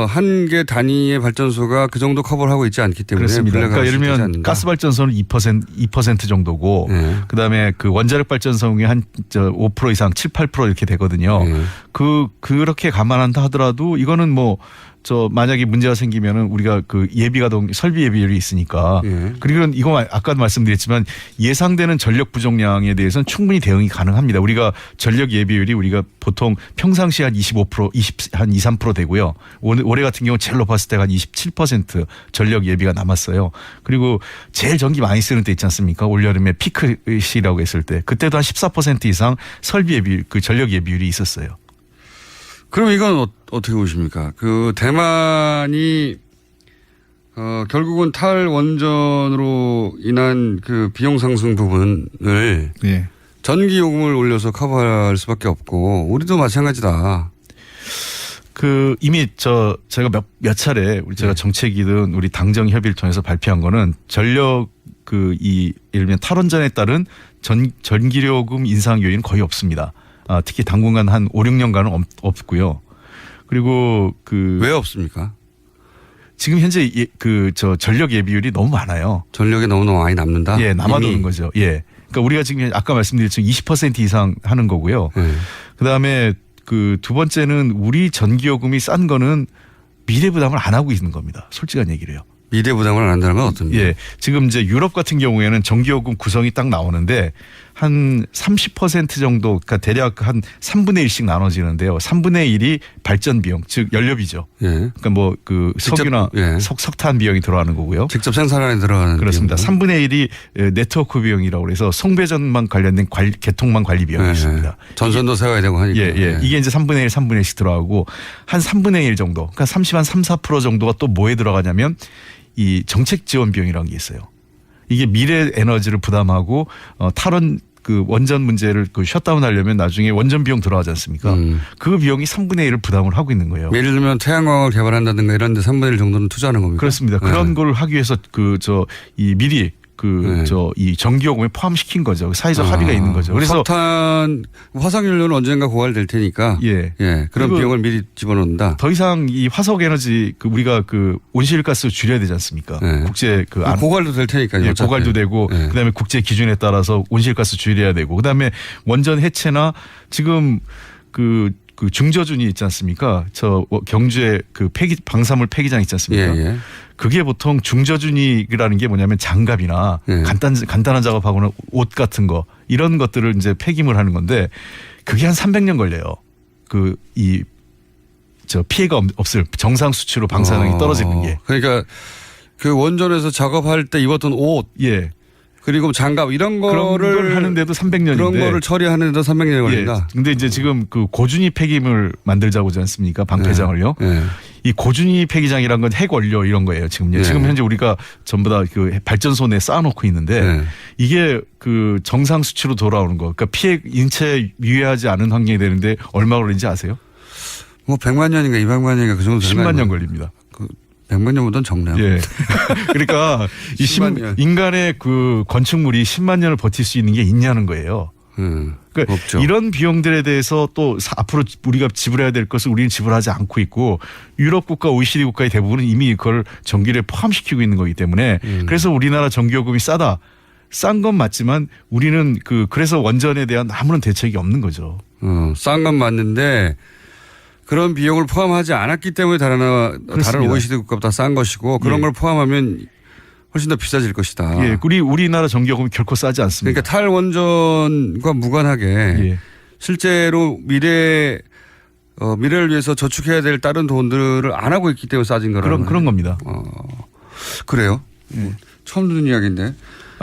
[SPEAKER 8] 한 개 단위의 발전소가 그 정도 커버를 하고 있지 않기 때문에.
[SPEAKER 15] 그렇습니다. 그러니까 예를 들면 가스 발전소는 2% 정도고 그다음에 그 원자력 발전소는 한 5% 이상 7, 8% 이렇게 되거든요. 그렇게 감안한다 하더라도 이거는 뭐 만약에 문제가 생기면은 우리가 그 예비가동 설비 예비율이 있으니까 그리고 이거 아까도 말씀드렸지만 예상되는 전력 부족량에 대해서는 충분히 대응이 가능합니다. 우리가 전력 예비율이 우리가 보통 평상시 한 25%, 한 2, 3% 되고요. 올해 같은 경우 제일 높았을 때가 한 27% 전력 예비가 남았어요. 그리고 제일 전기 많이 쓰는 때 있지 않습니까? 올여름에 피크 시라고 했을 때 그때도 한 14% 이상 설비 예비 그 전력 예비율이 있었어요.
[SPEAKER 8] 그럼 이건 어떻게 보십니까? 그 대만이 결국은 탈원전으로 인한 그 비용 상승 부분을 전기 요금을 올려서 커버할 수밖에 없고 우리도 마찬가지다.
[SPEAKER 15] 그 이미 제가 몇 차례 제가 정책이든 우리 당정 협의를 통해서 발표한 거는 전력 예를 들면 탈원전에 따른 전기요금 인상 요인은 거의 없습니다. 특히 당분간 한 5, 6년간은 없고요. 그리고
[SPEAKER 8] 왜 없습니까?
[SPEAKER 15] 지금 현재 전력 예비율이 너무 많아요.
[SPEAKER 8] 전력이 너무 많이 남는다?
[SPEAKER 15] 예, 남아도는 거죠. 예. 그러니까 우리가 지금 아까 말씀드렸지만 20% 이상 하는 거고요. 그 다음에 그 두 번째는 우리 전기요금이 싼 거는 미래 부담을 안 하고 있는 겁니다. 솔직한 얘기를 해요.
[SPEAKER 8] 미래 부담을 안 한다는 건 어떤
[SPEAKER 15] 예. 지금 이제 유럽 같은 경우에는 전기요금 구성이 딱 나오는데 한 30% 정도, 그러니까 대략 한 3분의 1씩 나눠지는데요. 3분의 1이 발전 비용, 즉 연료비죠. 그러니까 뭐 그 석유나 석탄 비용이 들어가는 거고요.
[SPEAKER 8] 직접 생산하는 데 들어가는
[SPEAKER 15] 그렇습니다. 비용은? 3분의 1이 네트워크 비용이라고 해서 송배전만 관련된 개통망 관리 비용이 있습니다.
[SPEAKER 8] 전선도 세워야 되고 하니까.
[SPEAKER 15] 이게 이제 3분의 1, 3분의 1씩 들어가고 한 3분의 1 정도, 그러니까 3 4% 정도가 또 뭐에 들어가냐면 이 정책 지원 비용이라는 게 있어요. 이게 미래 에너지를 부담하고 탈원 그 원전 문제를 셧다운 하려면 나중에 원전 비용 들어가지 않습니까? 그 비용이 3분의 1을 부담을 하고 있는 거예요.
[SPEAKER 8] 예를 들면 태양광을 개발한다든가 이런 데 3분의 1 정도는 투자하는 겁니까?
[SPEAKER 15] 그렇습니다. 그런 걸 하기 위해서 미리 이 전기요금에 포함시킨 거죠. 사회적 합의가 있는 거죠. 그래서
[SPEAKER 8] 석탄, 화석연료는 언젠가 고갈될 테니까.
[SPEAKER 15] 예.
[SPEAKER 8] 그런 비용을 미리 집어넣는다.
[SPEAKER 15] 더 이상 이 화석 에너지 우리가 온실가스 줄여야 되지 않습니까? 국제
[SPEAKER 8] 고갈도 될 테니까요.
[SPEAKER 15] 고갈도 되고 그다음에 국제 기준에 따라서 온실가스 줄여야 되고 그다음에 원전 해체나 지금 그 중저준이 있지 않습니까? 저 경주에 방사물 폐기장 있지 않습니까? 그게 보통 중저준이라는 게 뭐냐면 장갑이나 간단한 작업하고는 옷 같은 거 이런 것들을 이제 폐기물 하는 건데 그게 한 300년 걸려요. 피해가 없을 정상 수치로 방사능이 떨어지는 게.
[SPEAKER 8] 그러니까 그 원전에서 작업할 때 입었던 옷, 그리고 장갑 이런 거를
[SPEAKER 15] 하는데도 300년인데
[SPEAKER 8] 그런 거를 처리하는데도 300년이 걸린다.
[SPEAKER 15] 근데 이제 지금 고준위 폐기물 만들자고 하지 않습니까? 방패장을요. 이 고준위 폐기장이란 건 핵 원료 이런 거예요. 지금요. 지금 현재 우리가 전부 다 발전소 내에 쌓아놓고 있는데 이게 정상 수치로 돌아오는 거. 그러니까 인체에 유해하지 않은 환경이 되는데 얼마 걸리는지 아세요?
[SPEAKER 8] 100만 년인가 200만 년인가 그 정도 되는
[SPEAKER 15] 10만 년 걸립니다.
[SPEAKER 8] 100만 년보다는 적네요.
[SPEAKER 15] 그러니까 인간의 건축물이 10만 년을 버틸 수 있는 게 있냐는 거예요. 그러니까
[SPEAKER 8] 없죠.
[SPEAKER 15] 이런 비용들에 대해서 또 앞으로 우리가 지불해야 될 것을 우리는 지불하지 않고 있고 유럽 국가, OECD 국가의 대부분은 이미 그걸 전기를 포함시키고 있는 거기 때문에 그래서 우리나라 전기요금이 싼 건 맞지만 우리는 그래서 원전에 대한 아무런 대책이 없는 거죠.
[SPEAKER 8] 싼 건 맞는데 그런 비용을 포함하지 않았기 때문에 다른 OECD 국가보다 싼 것이고 그런 걸 포함하면 훨씬 더 비싸질 것이다.
[SPEAKER 15] 우리나라 전기요금이 결코 싸지 않습니다.
[SPEAKER 8] 그러니까 탈원전과 무관하게 실제로 미래를 위해서 저축해야 될 다른 돈들을 안 하고 있기 때문에 싸진 거라는
[SPEAKER 15] 그런 겁니다.
[SPEAKER 8] 그래요? 처음 듣는 이야기인데.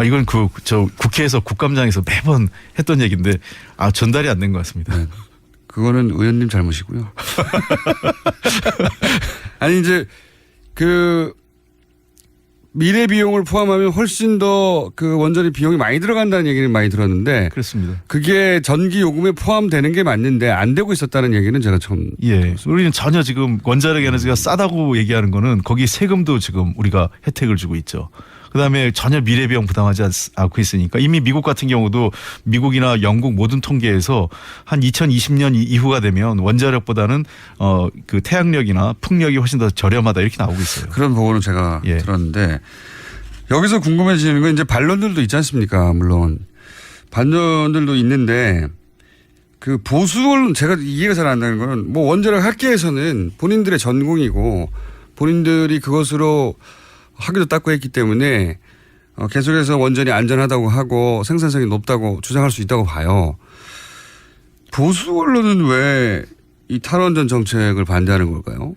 [SPEAKER 15] 이건 국회에서 국감장에서 매번 했던 얘기인데 전달이 안 된 것 같습니다.
[SPEAKER 8] 그거는 의원님 잘못이고요. 아니 이제 미래 비용을 포함하면 훨씬 더 원전의 비용이 많이 들어간다는 얘기는 많이 들었는데
[SPEAKER 15] 그렇습니다.
[SPEAKER 8] 그게 전기 요금에 포함되는 게 맞는데 안 되고 있었다는 얘기는 제가 처음.
[SPEAKER 15] 우리는 전혀 지금 원자력 에너지가 싸다고 얘기하는 거는 거기 세금도 지금 우리가 혜택을 주고 있죠. 그다음에 전혀 미래 비용 부담하지 않고 있으니까 이미 미국 같은 경우도 미국이나 영국 모든 통계에서 한 2020년 이후가 되면 원자력보다는 태양력이나 풍력이 훨씬 더 저렴하다 이렇게 나오고 있어요.
[SPEAKER 8] 그런 보고는 제가 들었는데 여기서 궁금해지는 건 이제 반론들도 있지 않습니까? 물론 반론들도 있는데 보수론 제가 이해가 잘 안 되는 거는 원자력 학계에서는 본인들의 전공이고 본인들이 그것으로 학위도 땄고 했기 때문에 계속해서 원전이 안전하다고 하고 생산성이 높다고 주장할 수 있다고 봐요. 보수 언론은 왜 이 탈원전 정책을 반대하는 걸까요?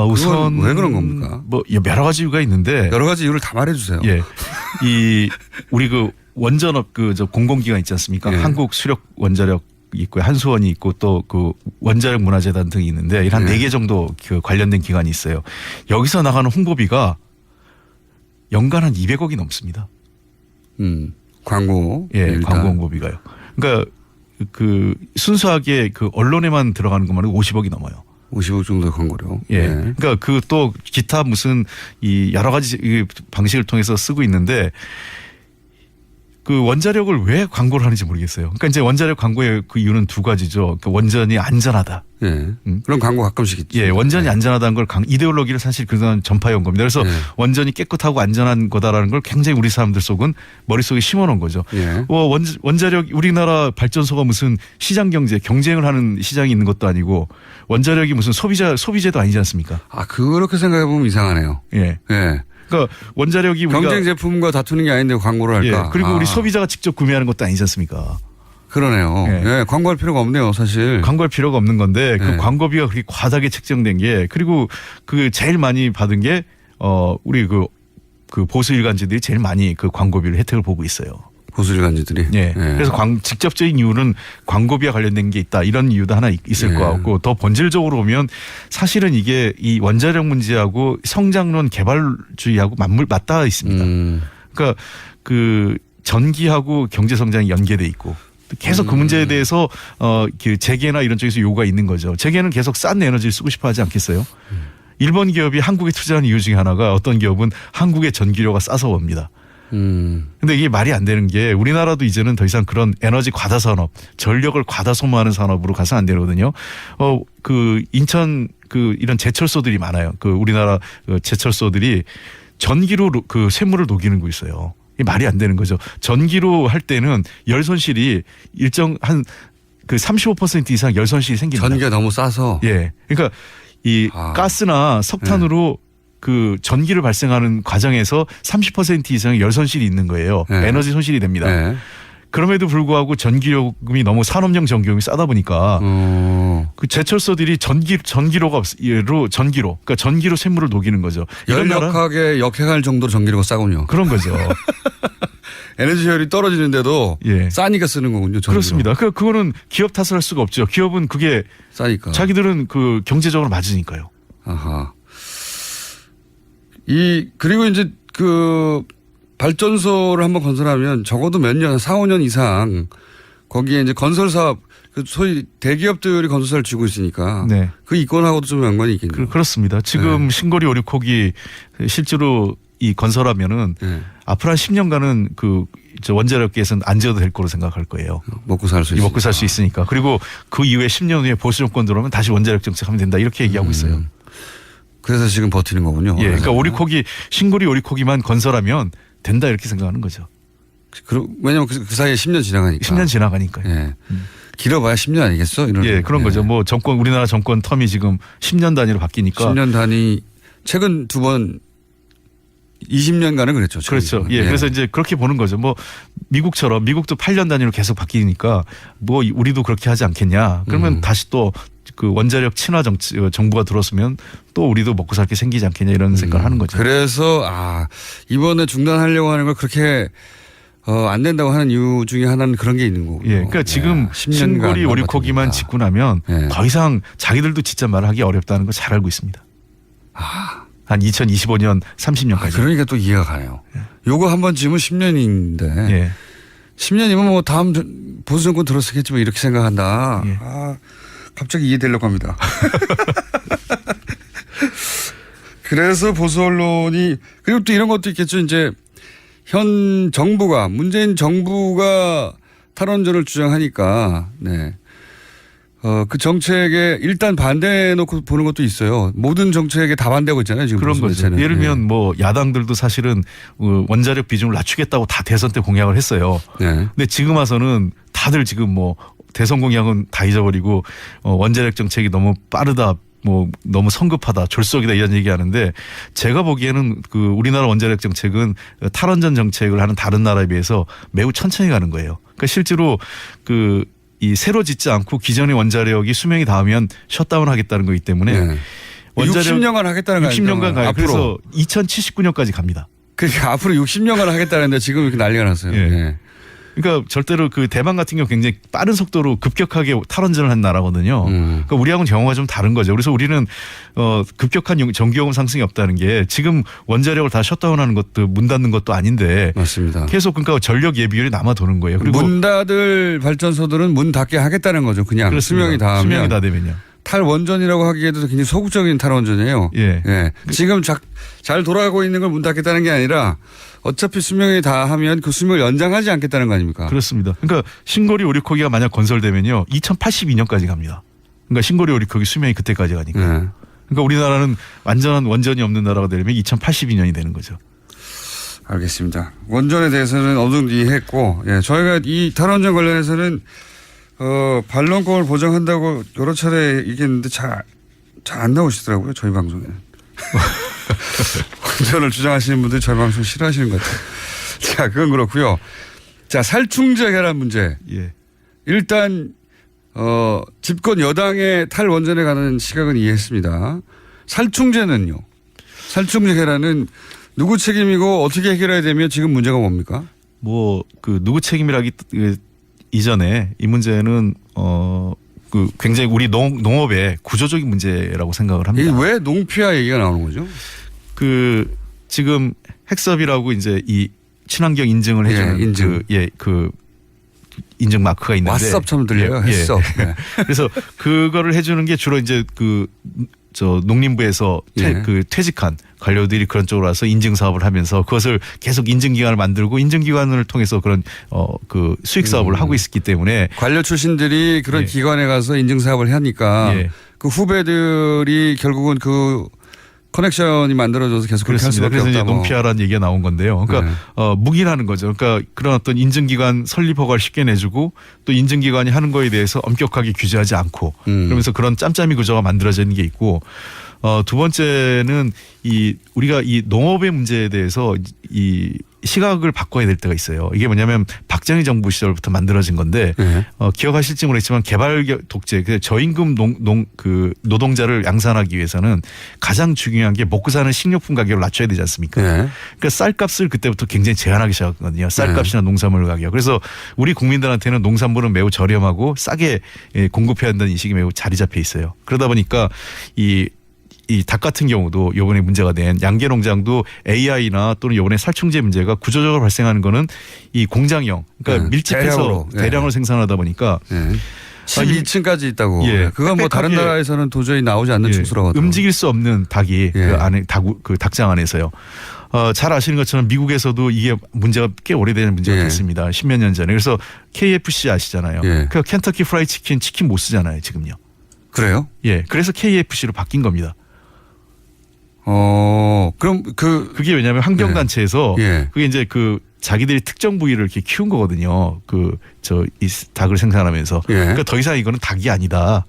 [SPEAKER 15] 우선
[SPEAKER 8] 왜 그런 겁니까?
[SPEAKER 15] 여러 가지 이유가 있는데
[SPEAKER 8] 여러 가지 이유를 다 말해주세요.
[SPEAKER 15] 우리 원전업 공공기관 있지 않습니까? 한국 수력 원자력 있고 한수원이 있고 또 원자력 문화재단 등이 있는데 한 4개 정도 관련된 기관이 있어요. 여기서 나가는 홍보비가 연간 한 200억이 넘습니다.
[SPEAKER 8] 광고.
[SPEAKER 15] 광고 홍보비가요. 그러니까 순수하게 언론에만 들어가는 것만 해도 50억이 넘어요.
[SPEAKER 8] 50억 정도의 광고료.
[SPEAKER 15] 그러니까 또 기타 무슨 여러 가지 방식을 통해서 쓰고 있는데 원자력을 왜 광고를 하는지 모르겠어요. 그러니까 이제 원자력 광고의 이유는 2가지죠. 원전이 안전하다.
[SPEAKER 8] 그런 광고 가끔씩 있죠.
[SPEAKER 15] 원전이 안전하다는 걸 이데올로기를 사실 그동안 전파해온 겁니다. 그래서 원전이 깨끗하고 안전한 거다라는 걸 굉장히 우리 사람들 머릿속에 심어놓은 거죠. 원자력 우리나라 발전소가 무슨 시장 경쟁을 하는 시장이 있는 것도 아니고 원자력이 무슨 소비재도 아니지 않습니까?
[SPEAKER 8] 그렇게 생각해보면 이상하네요. 그러니까
[SPEAKER 15] 원자력이
[SPEAKER 8] 경쟁 제품과 다투는 게 아닌데 광고를 할까?
[SPEAKER 15] 그리고 우리 소비자가 직접 구매하는 것도 아니지 않습니까?
[SPEAKER 8] 그러네요. 광고할 필요가 없네요, 사실.
[SPEAKER 15] 광고할 필요가 없는 건데 광고비가 그렇게 과다하게 책정된 게 그리고 제일 많이 받은 게 우리 보수 일간지들이 제일 많이 광고비를 혜택을 보고 있어요.
[SPEAKER 8] 보수 일간지들이.
[SPEAKER 15] 그래서 직접적인 이유는 광고비와 관련된 게 있다 이런 이유도 하나 있을 것 같고 더 본질적으로 보면 사실은 이게 이 원자력 문제하고 성장론 개발주의하고 맞닿아 있습니다. 그러니까 전기하고 경제 성장이 연계돼 있고 계속 그 문제에 대해서 재계나 이런 쪽에서 요구가 있는 거죠. 재계는 계속 싼 에너지를 쓰고 싶어 하지 않겠어요? 일본 기업이 한국에 투자하는 이유 중에 하나가 어떤 기업은 한국의 전기료가 싸서 옵니다. 근데 이게 말이 안 되는 게 우리나라도 이제는 더 이상 그런 에너지 과다 산업, 전력을 과다 소모하는 산업으로 가서 안 되거든요. 그 인천 그 이런 제철소들이 많아요. 그 우리나라 제철소들이 전기로 그 쇠물을 녹이는 거 있어요. 이게 말이 안 되는 거죠. 전기로 할 때는 열 손실이 일정 한 그 35% 이상 열 손실이 생깁니다.
[SPEAKER 8] 전기가 너무 싸서.
[SPEAKER 15] 예. 그러니까 이 가스나 석탄으로 그 전기를 발생하는 과정에서 30% 이상의 열 손실이 있는 거예요. 에너지 손실이 됩니다. 그럼에도 불구하고 전기요금이 너무 산업용 전기요금이 싸다 보니까 그 제철소들이 전기로 그러니까 전기로 쇠물을 녹이는 거죠.
[SPEAKER 8] 열역하게 역행할 정도로 전기료가 싸군요.
[SPEAKER 15] 그런 거죠.
[SPEAKER 8] 에너지 효율이 떨어지는데도 싸니까 쓰는 거군요. 전기로.
[SPEAKER 15] 그렇습니다. 그거는 기업 탓을 할 수가 없죠. 기업은 그게
[SPEAKER 8] 싸니까.
[SPEAKER 15] 자기들은 그 경제적으로 맞으니까요.
[SPEAKER 8] 아하. 그리고 이제 그 발전소를 한번 건설하면 적어도 몇 년, 4, 5년 이상 거기에 이제 건설 사업, 그 소위 대기업들이 건설사를 쥐고 있으니까 그 이권하고도 좀 연관이 있겠네요.
[SPEAKER 15] 그렇습니다. 지금 신고리 오리콕이 실제로 이 건설하면은 앞으로 한 10년간은 그 원자력계에서는 안 지어도 될 거로 생각할 거예요.
[SPEAKER 8] 먹고 살 수
[SPEAKER 15] 있으니까. 그리고 그 이후에 10년 후에 보수 정권 들어오면 다시 원자력 정책하면 된다 이렇게 얘기하고 있어요.
[SPEAKER 8] 그래서 지금 버티는 거군요.
[SPEAKER 15] 예, 그러니까 오리콕이 신고리 오리콕이만 건설하면 된다 이렇게 생각하는 거죠.
[SPEAKER 8] 왜냐하면 그 사이에 10년 지나가니까.
[SPEAKER 15] 10년 지나가니까요.
[SPEAKER 8] 예. 길어봐야 10년 아니겠어?
[SPEAKER 15] 예, 그런 거죠. 뭐 우리나라 정권 텀이 지금 10년 단위로 바뀌니까.
[SPEAKER 8] 10년 단위 최근 2번 20년간은 그랬죠.
[SPEAKER 15] 그렇죠. 예. 그래서 이제 그렇게 보는 거죠. 뭐 미국처럼 미국도 8년 단위로 계속 바뀌니까 뭐 우리도 그렇게 하지 않겠냐. 그러면 다시 또 그 원자력 친화 정부가 들어서면 또 우리도 먹고 살 게 생기지 않겠냐 이런 생각을 하는 거죠.
[SPEAKER 8] 그래서 이번에 중단하려고 하는 걸 그렇게 안 된다고 하는 이유 중에 하나는 그런 게 있는 거고요.
[SPEAKER 15] 예. 그러니까 지금 신고리 오리콕이만 짓고 나면 더 이상 자기들도 진짜 말하기 어렵다는 걸 잘 알고 있습니다. 한 2025년 30년까지.
[SPEAKER 8] 그러니까 또 이해가 가요. 요거 한번 지으면 10년인데 10년이면 뭐 다음 보수 정권 들었겠지 뭐 이렇게 생각한다. 갑자기 이해되려고 합니다. 그래서 보수 언론이 그리고 또 이런 것도 있겠죠. 이제 현 정부가 문재인 정부가 탈원전을 주장하니까 그 정책에 일단 반대해 놓고 보는 것도 있어요. 모든 정책에 다 반대하고 있잖아요. 지금
[SPEAKER 15] 그런 거죠. 예를 들면 뭐 야당들도 사실은 원자력 비중을 낮추겠다고 다 대선 때 공약을 했어요. 근데 지금 와서는 다들 지금 뭐 대선 공약은 다 잊어버리고 원자력 정책이 너무 빠르다. 뭐 너무 성급하다, 졸속이다 이런 얘기하는데 제가 보기에는 그 우리나라 원자력 정책은 탈원전 정책을 하는 다른 나라에 비해서 매우 천천히 가는 거예요. 그러니까 실제로 이 새로 짓지 않고 기존의 원자력이 수명이 닿으면 셧다운 하겠다는 거기 때문에 원자력
[SPEAKER 8] 60년간 하겠다는 거
[SPEAKER 15] 60년간 가요.
[SPEAKER 8] 앞으로.
[SPEAKER 15] 그래서 2079년까지 갑니다.
[SPEAKER 8] 그러니까 앞으로 60년간 하겠다는데 지금 이렇게 난리가 났어요.
[SPEAKER 15] 그러니까 절대로 그 대만 같은 경우 굉장히 빠른 속도로 급격하게 탈원전을 한 나라거든요. 그러니까 우리하고는 경우가 좀 다른 거죠. 그래서 우리는 급격한 전기요금 상승이 없다는 게 지금 원자력을 다 셧다운하는 것도 문 닫는 것도 아닌데
[SPEAKER 8] 맞습니다.
[SPEAKER 15] 계속 그러니까 전력 예비율이 남아 도는 거예요. 그리고
[SPEAKER 8] 문 닫을 발전소들은 문 닫게 하겠다는 거죠. 그냥 수명이 다
[SPEAKER 15] 되면요.
[SPEAKER 8] 탈원전이라고 하기에도 굉장히 소극적인 탈원전이에요. 지금 잘 돌아가고 있는 걸 문 닫겠다는 게 아니라 어차피 수명이 다 하면 그 수명을 연장하지 않겠다는 거 아닙니까?
[SPEAKER 15] 그렇습니다. 그러니까 신고리 오리콕이가 만약 건설되면요. 2082년까지 갑니다. 그러니까 신고리 오리콕이 수명이 그때까지 가니까. 그러니까 우리나라는 완전한 원전이 없는 나라가 되려면 2082년이 되는 거죠.
[SPEAKER 8] 알겠습니다. 원전에 대해서는 어느 정도 이해했고 저희가 이 탈원전 관련해서는 반론권을 보장한다고 여러 차례 얘기했는데 잘 안 나오시더라고요. 저희 방송에는. 원전을 주장하시는 분들이 저희 방송 싫어하시는 것 같아요. 자, 그건 그렇고요. 자, 살충제 해란 문제. 일단 집권 여당의 탈원전에 가는 시각은 이해했습니다. 살충제는요. 살충제 해란은 누구 책임이고 어떻게 해결해야 되며 지금 문제가 뭡니까?
[SPEAKER 15] 뭐 그 누구 책임이라기 이전에 이 문제는 그 굉장히 우리 농업의 구조적인 문제라고 생각을 합니다.
[SPEAKER 8] 이게 왜 농피아 얘기가 나오는 거죠?
[SPEAKER 15] 그 지금 핵섭이라고 이제 이 친환경 인증을 해주는
[SPEAKER 8] 인증.
[SPEAKER 15] 그 인증 마크가 있는데
[SPEAKER 8] 왓썹처럼 들려요. 핵섭.
[SPEAKER 15] 그래서 그거를 해주는 게 주로 이제 그 저 농림부에서 그 퇴직한 관료들이 그런 쪽으로 와서 인증 사업을 하면서 그것을 계속 인증기관을 만들고 인증기관을 통해서 그런 그 수익 사업을 하고 있었기 때문에
[SPEAKER 8] 관료 출신들이 그런 기관에 가서 인증 사업을 하니까 그 후배들이 결국은 그 커넥션이 만들어져서 계속 그렇게 할 수밖에
[SPEAKER 15] 그래서
[SPEAKER 8] 없다.
[SPEAKER 15] 이제 논피아라는 얘기가 나온 건데요. 그러니까 묵인하는 거죠. 그러니까 그런 어떤 인증기관 설립 허가를 쉽게 내주고 또 인증기관이 하는 거에 대해서 엄격하게 규제하지 않고 그러면서 그런 짬짬이 구조가 만들어지는 게 있고 두 번째는 우리가 이 농업의 문제에 대해서 이 시각을 바꿔야 될 때가 있어요. 이게 뭐냐면 박정희 정부 시절부터 만들어진 건데 기억하실지 모르겠지만 개발 독재, 저임금 그 노동자를 양산하기 위해서는 가장 중요한 게 먹고 사는 식료품 가격을 낮춰야 되지 않습니까? 그러니까 쌀값을 그때부터 굉장히 제한하기 시작했거든요. 쌀값이나 농산물 가격. 그래서 우리 국민들한테는 농산물은 매우 저렴하고 싸게 공급해야 한다는 인식이 매우 자리 잡혀 있어요. 그러다 보니까 이 닭 같은 경우도 요번에 문제가 된 양계 농장도 AI나 또는 요번에 살충제 문제가 구조적으로 발생하는 거는 이 공장형 그러니까 밀집해서 대량으로 생산하다 보니까
[SPEAKER 8] 12층까지 있다고. 그건 뭐 다른
[SPEAKER 15] 빽빽하게
[SPEAKER 8] 나라에서는 도저히 나오지 않는 층수라고 하더라고요.
[SPEAKER 15] 움직일 수 없는 닭이 그 안에 그 닭장 안에서요. 잘 아시는 것처럼 미국에서도 이게 문제가 꽤 오래된 문제가 됐습니다. 10몇 년 전에. 그래서 KFC 아시잖아요. 그 켄터키 프라이 치킨 못 쓰잖아요, 지금요.
[SPEAKER 8] 그래요?
[SPEAKER 15] 예. 그래서 KFC로 바뀐 겁니다.
[SPEAKER 8] 그럼
[SPEAKER 15] 그게 왜냐하면 환경단체에서 그게 이제 그 자기들이 특정 부위를 이렇게 키운 거거든요. 이 닭을 생산하면서. 그러니까 더 이상 이거는 닭이 아니다.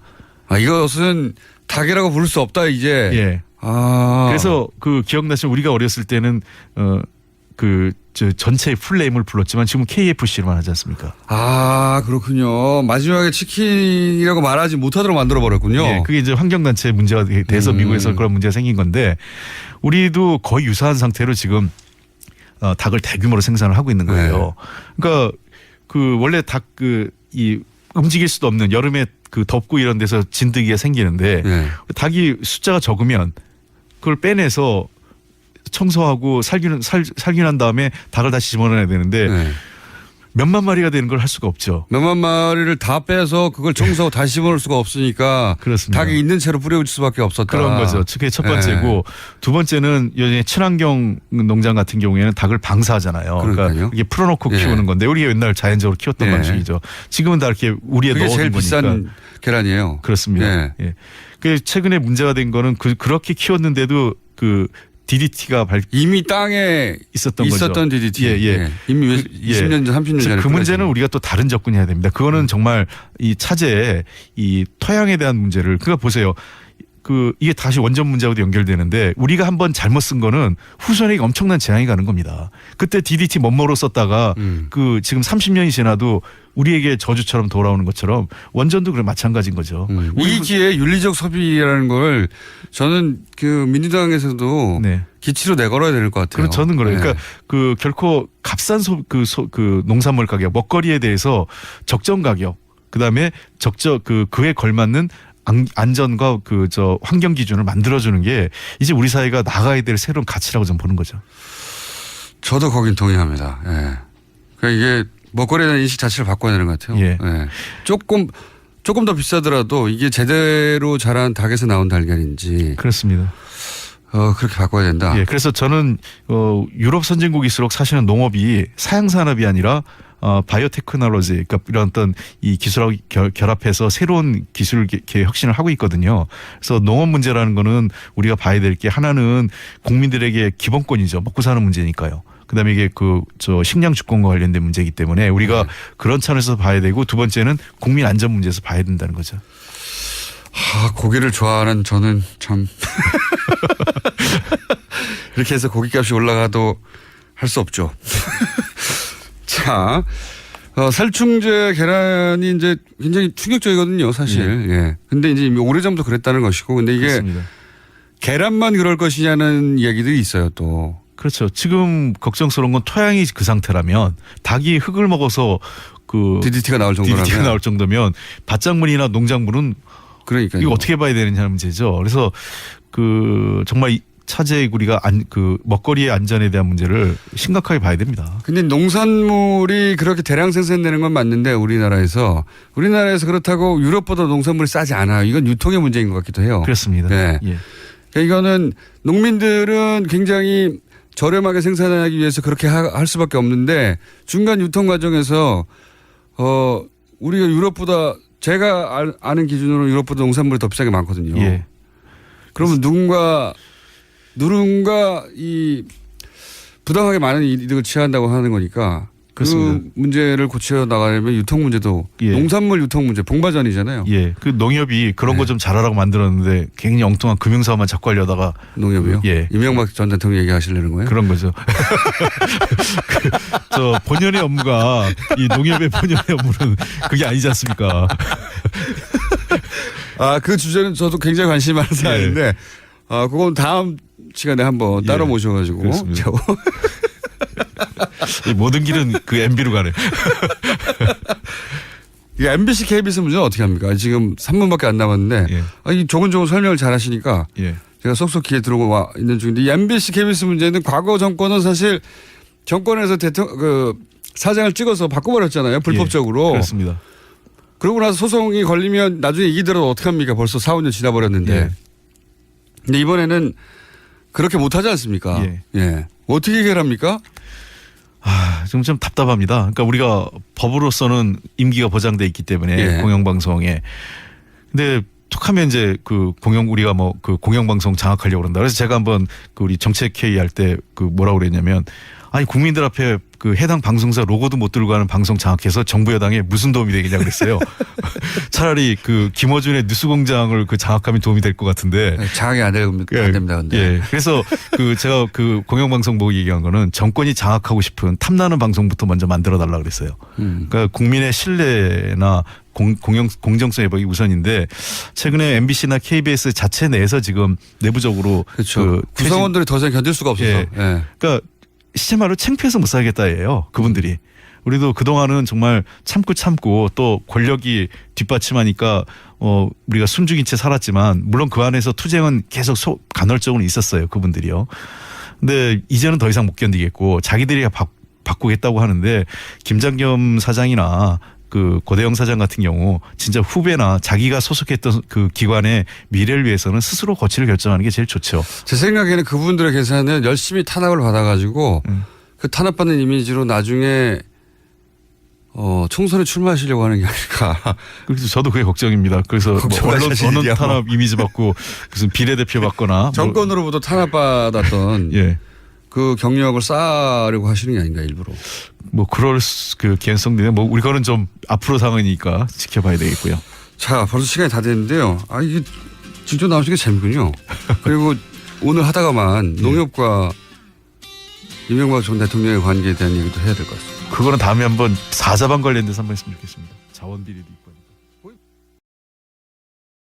[SPEAKER 8] 이것은 닭이라고 부를 수 없다 이제.
[SPEAKER 15] 그래서 기억나시면 우리가 어렸을 때는 전체 풀네임을 불렀지만 지금 KFC로만 하지 않습니까?
[SPEAKER 8] 그렇군요. 마지막에 치킨이라고 말하지 못하도록 만들어버렸군요.
[SPEAKER 15] 그게 이제 환경단체 문제가 돼서 미국에서 그런 문제가 생긴 건데 우리도 거의 유사한 상태로 지금 닭을 대규모로 생산을 하고 있는 거예요. 그러니까 원래 닭 움직일 수도 없는 여름에 덥고 이런 데서 진드기가 생기는데 닭이 숫자가 적으면 그걸 빼내서 청소하고 살균한 다음에 닭을 다시 집어넣어야 되는데 몇만 마리가 되는 걸 할 수가 없죠.
[SPEAKER 8] 몇만 마리를 다 빼서 그걸 청소하고 다시 집어넣을 수가 없으니까
[SPEAKER 15] 그렇습니다.
[SPEAKER 8] 닭이 있는 채로 뿌려줄 수밖에 없었다.
[SPEAKER 15] 그런 거죠. 그게 첫 번째고 두 번째는 요즘에 친환경 농장 같은 경우에는 닭을 방사하잖아요. 그러니까 이게 풀어놓고 키우는 건데 우리가 옛날 자연적으로 키웠던 방식이죠. 지금은 다 이렇게 우리에 넣어둔 거니까.
[SPEAKER 8] 그게 제일 비싼 계란이에요.
[SPEAKER 15] 그렇습니다. 최근에 문제가 된 거는 그렇게 키웠는데도 DDT가 이미 땅에 있었던 DDT.
[SPEAKER 8] 이미 20년 전, 30년 전에.
[SPEAKER 15] 그 문제는 우리가 또 다른 접근해야 됩니다. 그거는 정말 이 차제에 이 토양에 대한 문제를 보세요. 이게 다시 원전 문제하고도 연결되는데 우리가 한번 잘못 쓴 거는 후손에게 엄청난 재앙이 가는 겁니다. 그때 DDT 멋모로 썼다가 지금 30년이 지나도 우리에게 저주처럼 돌아오는 것처럼 원전도 그래 마찬가지인 거죠.
[SPEAKER 8] 위기에 윤리적 소비라는 걸 저는 민주당에서도 기치로 내걸어야 될 것 같아요.
[SPEAKER 15] 저는 그래요. 그러니까 결코 값싼 농산물 가격, 먹거리에 대해서 적정 가격, 그다음에 그에 걸맞는 안전과 환경 기준을 만들어주는 게 이제 우리 사회가 나가야 될 새로운 가치라고 저는 보는 거죠.
[SPEAKER 8] 저도 거긴 동의합니다. 그러니까 이게 먹거리에 대한 인식 자체를 바꿔야 되는 것 같아요. 조금 더 비싸더라도 이게 제대로 자란 닭에서 나온 달걀인지.
[SPEAKER 15] 그렇습니다.
[SPEAKER 8] 그렇게 바꿔야 된다.
[SPEAKER 15] 그래서 저는 유럽 선진국일수록 사실은 농업이 사양산업이 아니라 바이오테크놀로지, 그러니까 이런 어떤 이 기술하고 결합해서 새로운 기술 혁신을 하고 있거든요. 그래서 농업 문제라는 거는 우리가 봐야 될 게 하나는 국민들에게 기본권이죠. 먹고 사는 문제니까요. 그다음에 이게 식량 주권과 관련된 문제이기 때문에 우리가 그런 차원에서 봐야 되고 두 번째는 국민 안전 문제에서 봐야 된다는 거죠.
[SPEAKER 8] 고기를 좋아하는 저는 참 이렇게 해서 고기값이 올라가도 할 수 없죠. 자, 살충제 계란이 이제 굉장히 충격적이거든요, 사실. 근데 이제 오래전부터 그랬다는 것이고, 근데 이게 그렇습니다. 계란만 그럴 것이냐는 이야기들이 있어요, 또.
[SPEAKER 15] 그렇죠. 지금 걱정스러운 건 토양이 그 상태라면 닭이 흙을 먹어서
[SPEAKER 8] DDT가 나올
[SPEAKER 15] 정도면 밭작물이나 농작물은 이거 어떻게 봐야 되느냐는 문제죠. 그래서 정말 차제의 우리가 그 먹거리의 안전에 대한 문제를 심각하게 봐야 됩니다.
[SPEAKER 8] 근데 농산물이 그렇게 대량 생산되는 건 맞는데 우리나라에서 그렇다고 유럽보다 농산물이 싸지 않아요. 이건 유통의 문제인 것 같기도 해요.
[SPEAKER 15] 그렇습니다.
[SPEAKER 8] 네.
[SPEAKER 15] 예.
[SPEAKER 8] 그러니까 이거는 농민들은 굉장히 저렴하게 생산하기 위해서 그렇게 할 수밖에 없는데 중간 유통 과정에서 우리가 유럽보다 제가 아는 기준으로 유럽보다 농산물이 더 비싸게 많거든요.
[SPEAKER 15] 예.
[SPEAKER 8] 그러면 누군가 이 부당하게 많은 이득을 취한다고 하는 거니까
[SPEAKER 15] 그렇습니다.
[SPEAKER 8] 그 문제를 고쳐 나가려면 유통 문제도 농산물 유통 문제 봉바전이잖아요.
[SPEAKER 15] 예. 그 농협이 그런 거 좀 잘하라고 만들었는데 굉장히 엉뚱한 금융사업만 자꾸 하려다가
[SPEAKER 8] 농협이요?
[SPEAKER 15] 예.
[SPEAKER 8] 이명박 전 대통령 얘기하시려는 거예요?
[SPEAKER 15] 그런 거죠. 저 본연의 업무가 이 농협의 본연의 업무는 그게 아니지 않습니까?
[SPEAKER 8] 그 주제는 저도 굉장히 관심이 많은 사안인데 그건 다음 시간에 한번 따로 모셔가지고
[SPEAKER 15] 이 모든 길은 그 MB로 가네.
[SPEAKER 8] 이 MBC KBS 문제는 어떻게 합니까? 지금 3분밖에 안 남았는데 이 조근조근 설명을 잘 하시니까 제가 쏙쏙 귀에 들어와 있는 중인데 이 MBC KBS 문제는 과거 정권은 사실 정권에서 사장을 찍어서 바꿔버렸잖아요. 불법적으로.
[SPEAKER 15] 그렇습니다.
[SPEAKER 8] 그러고 나서 소송이 걸리면 나중에 이기더라도 어떡합니까? 벌써 4, 5년 지나버렸는데. 근데 이번에는 그렇게 못하지 않습니까? 예. 어떻게 해결합니까?
[SPEAKER 15] 좀 답답합니다. 그러니까 우리가 법으로서는 임기가 보장돼 있기 때문에 공영방송에. 근데 툭하면 이제 우리가 그 공영방송 장악하려고 그런다. 그래서 제가 한번 우리 정책회의 할 때 뭐라고 그랬냐면 아니 국민들 앞에 해당 방송사 로고도 못 들고 가는 방송 장악해서 정부 여당에 무슨 도움이 되겠냐 그랬어요. 차라리 김어준의 뉴스공장을 장악하면 도움이 될 것 같은데.
[SPEAKER 8] 장악이 안 됩니다. 근데.
[SPEAKER 15] 예. 그래서 제가 공영방송 보고 얘기한 거는 정권이 장악하고 싶은 탐나는 방송부터 먼저 만들어 달라 그랬어요. 그러니까 국민의 신뢰나 공정성 회복이 우선인데 최근에 MBC나 KBS 자체 내에서 지금 내부적으로
[SPEAKER 8] 구성원들이 더 이상 견딜 수가 없어서.
[SPEAKER 15] 그러니까 시체말로 창피해서 못 살겠다예요. 그분들이. 우리도 그동안은 정말 참고 또 권력이 뒷받침하니까 우리가 숨죽인 채 살았지만 물론 그 안에서 투쟁은 계속 간헐적으로 있었어요. 그분들이요. 근데 이제는 더 이상 못 견디겠고 자기들이 바꾸겠다고 하는데 김장겸 사장이나 고대영 사장 같은 경우 진짜 후배나 자기가 소속했던 기관의 미래를 위해서는 스스로 거취를 결정하는 게 제일 좋죠.
[SPEAKER 8] 제 생각에는 그분들의 계산은 열심히 탄압을 받아가지고 그 탄압받는 이미지로 나중에 총선에 출마하시려고 하는 게 아닐까.
[SPEAKER 15] 그래서 저도 그게 걱정입니다. 그래서 언론 탄압 이미지 받고 무슨 비례대표 받거나
[SPEAKER 8] 정권으로부터 탄압받았던 그 경력을 쌓으려고 하시는 게 아닌가 일부러.
[SPEAKER 15] 그럴 개연성도 우리가는 좀 앞으로 상황이니까 지켜봐야 되겠고요.
[SPEAKER 8] 자, 벌써 시간이 다 됐는데요. 이게 직접 나오시는 게 재밌군요. 그리고 오늘 하다가만 농협과 이명박 전 대통령의 관계에 대한 얘기도 해야 될 것 같습니다.
[SPEAKER 15] 그거는 다음에 한번 사자방 관련돼서 한번 했으면 좋겠습니다. 자원비리도 있고.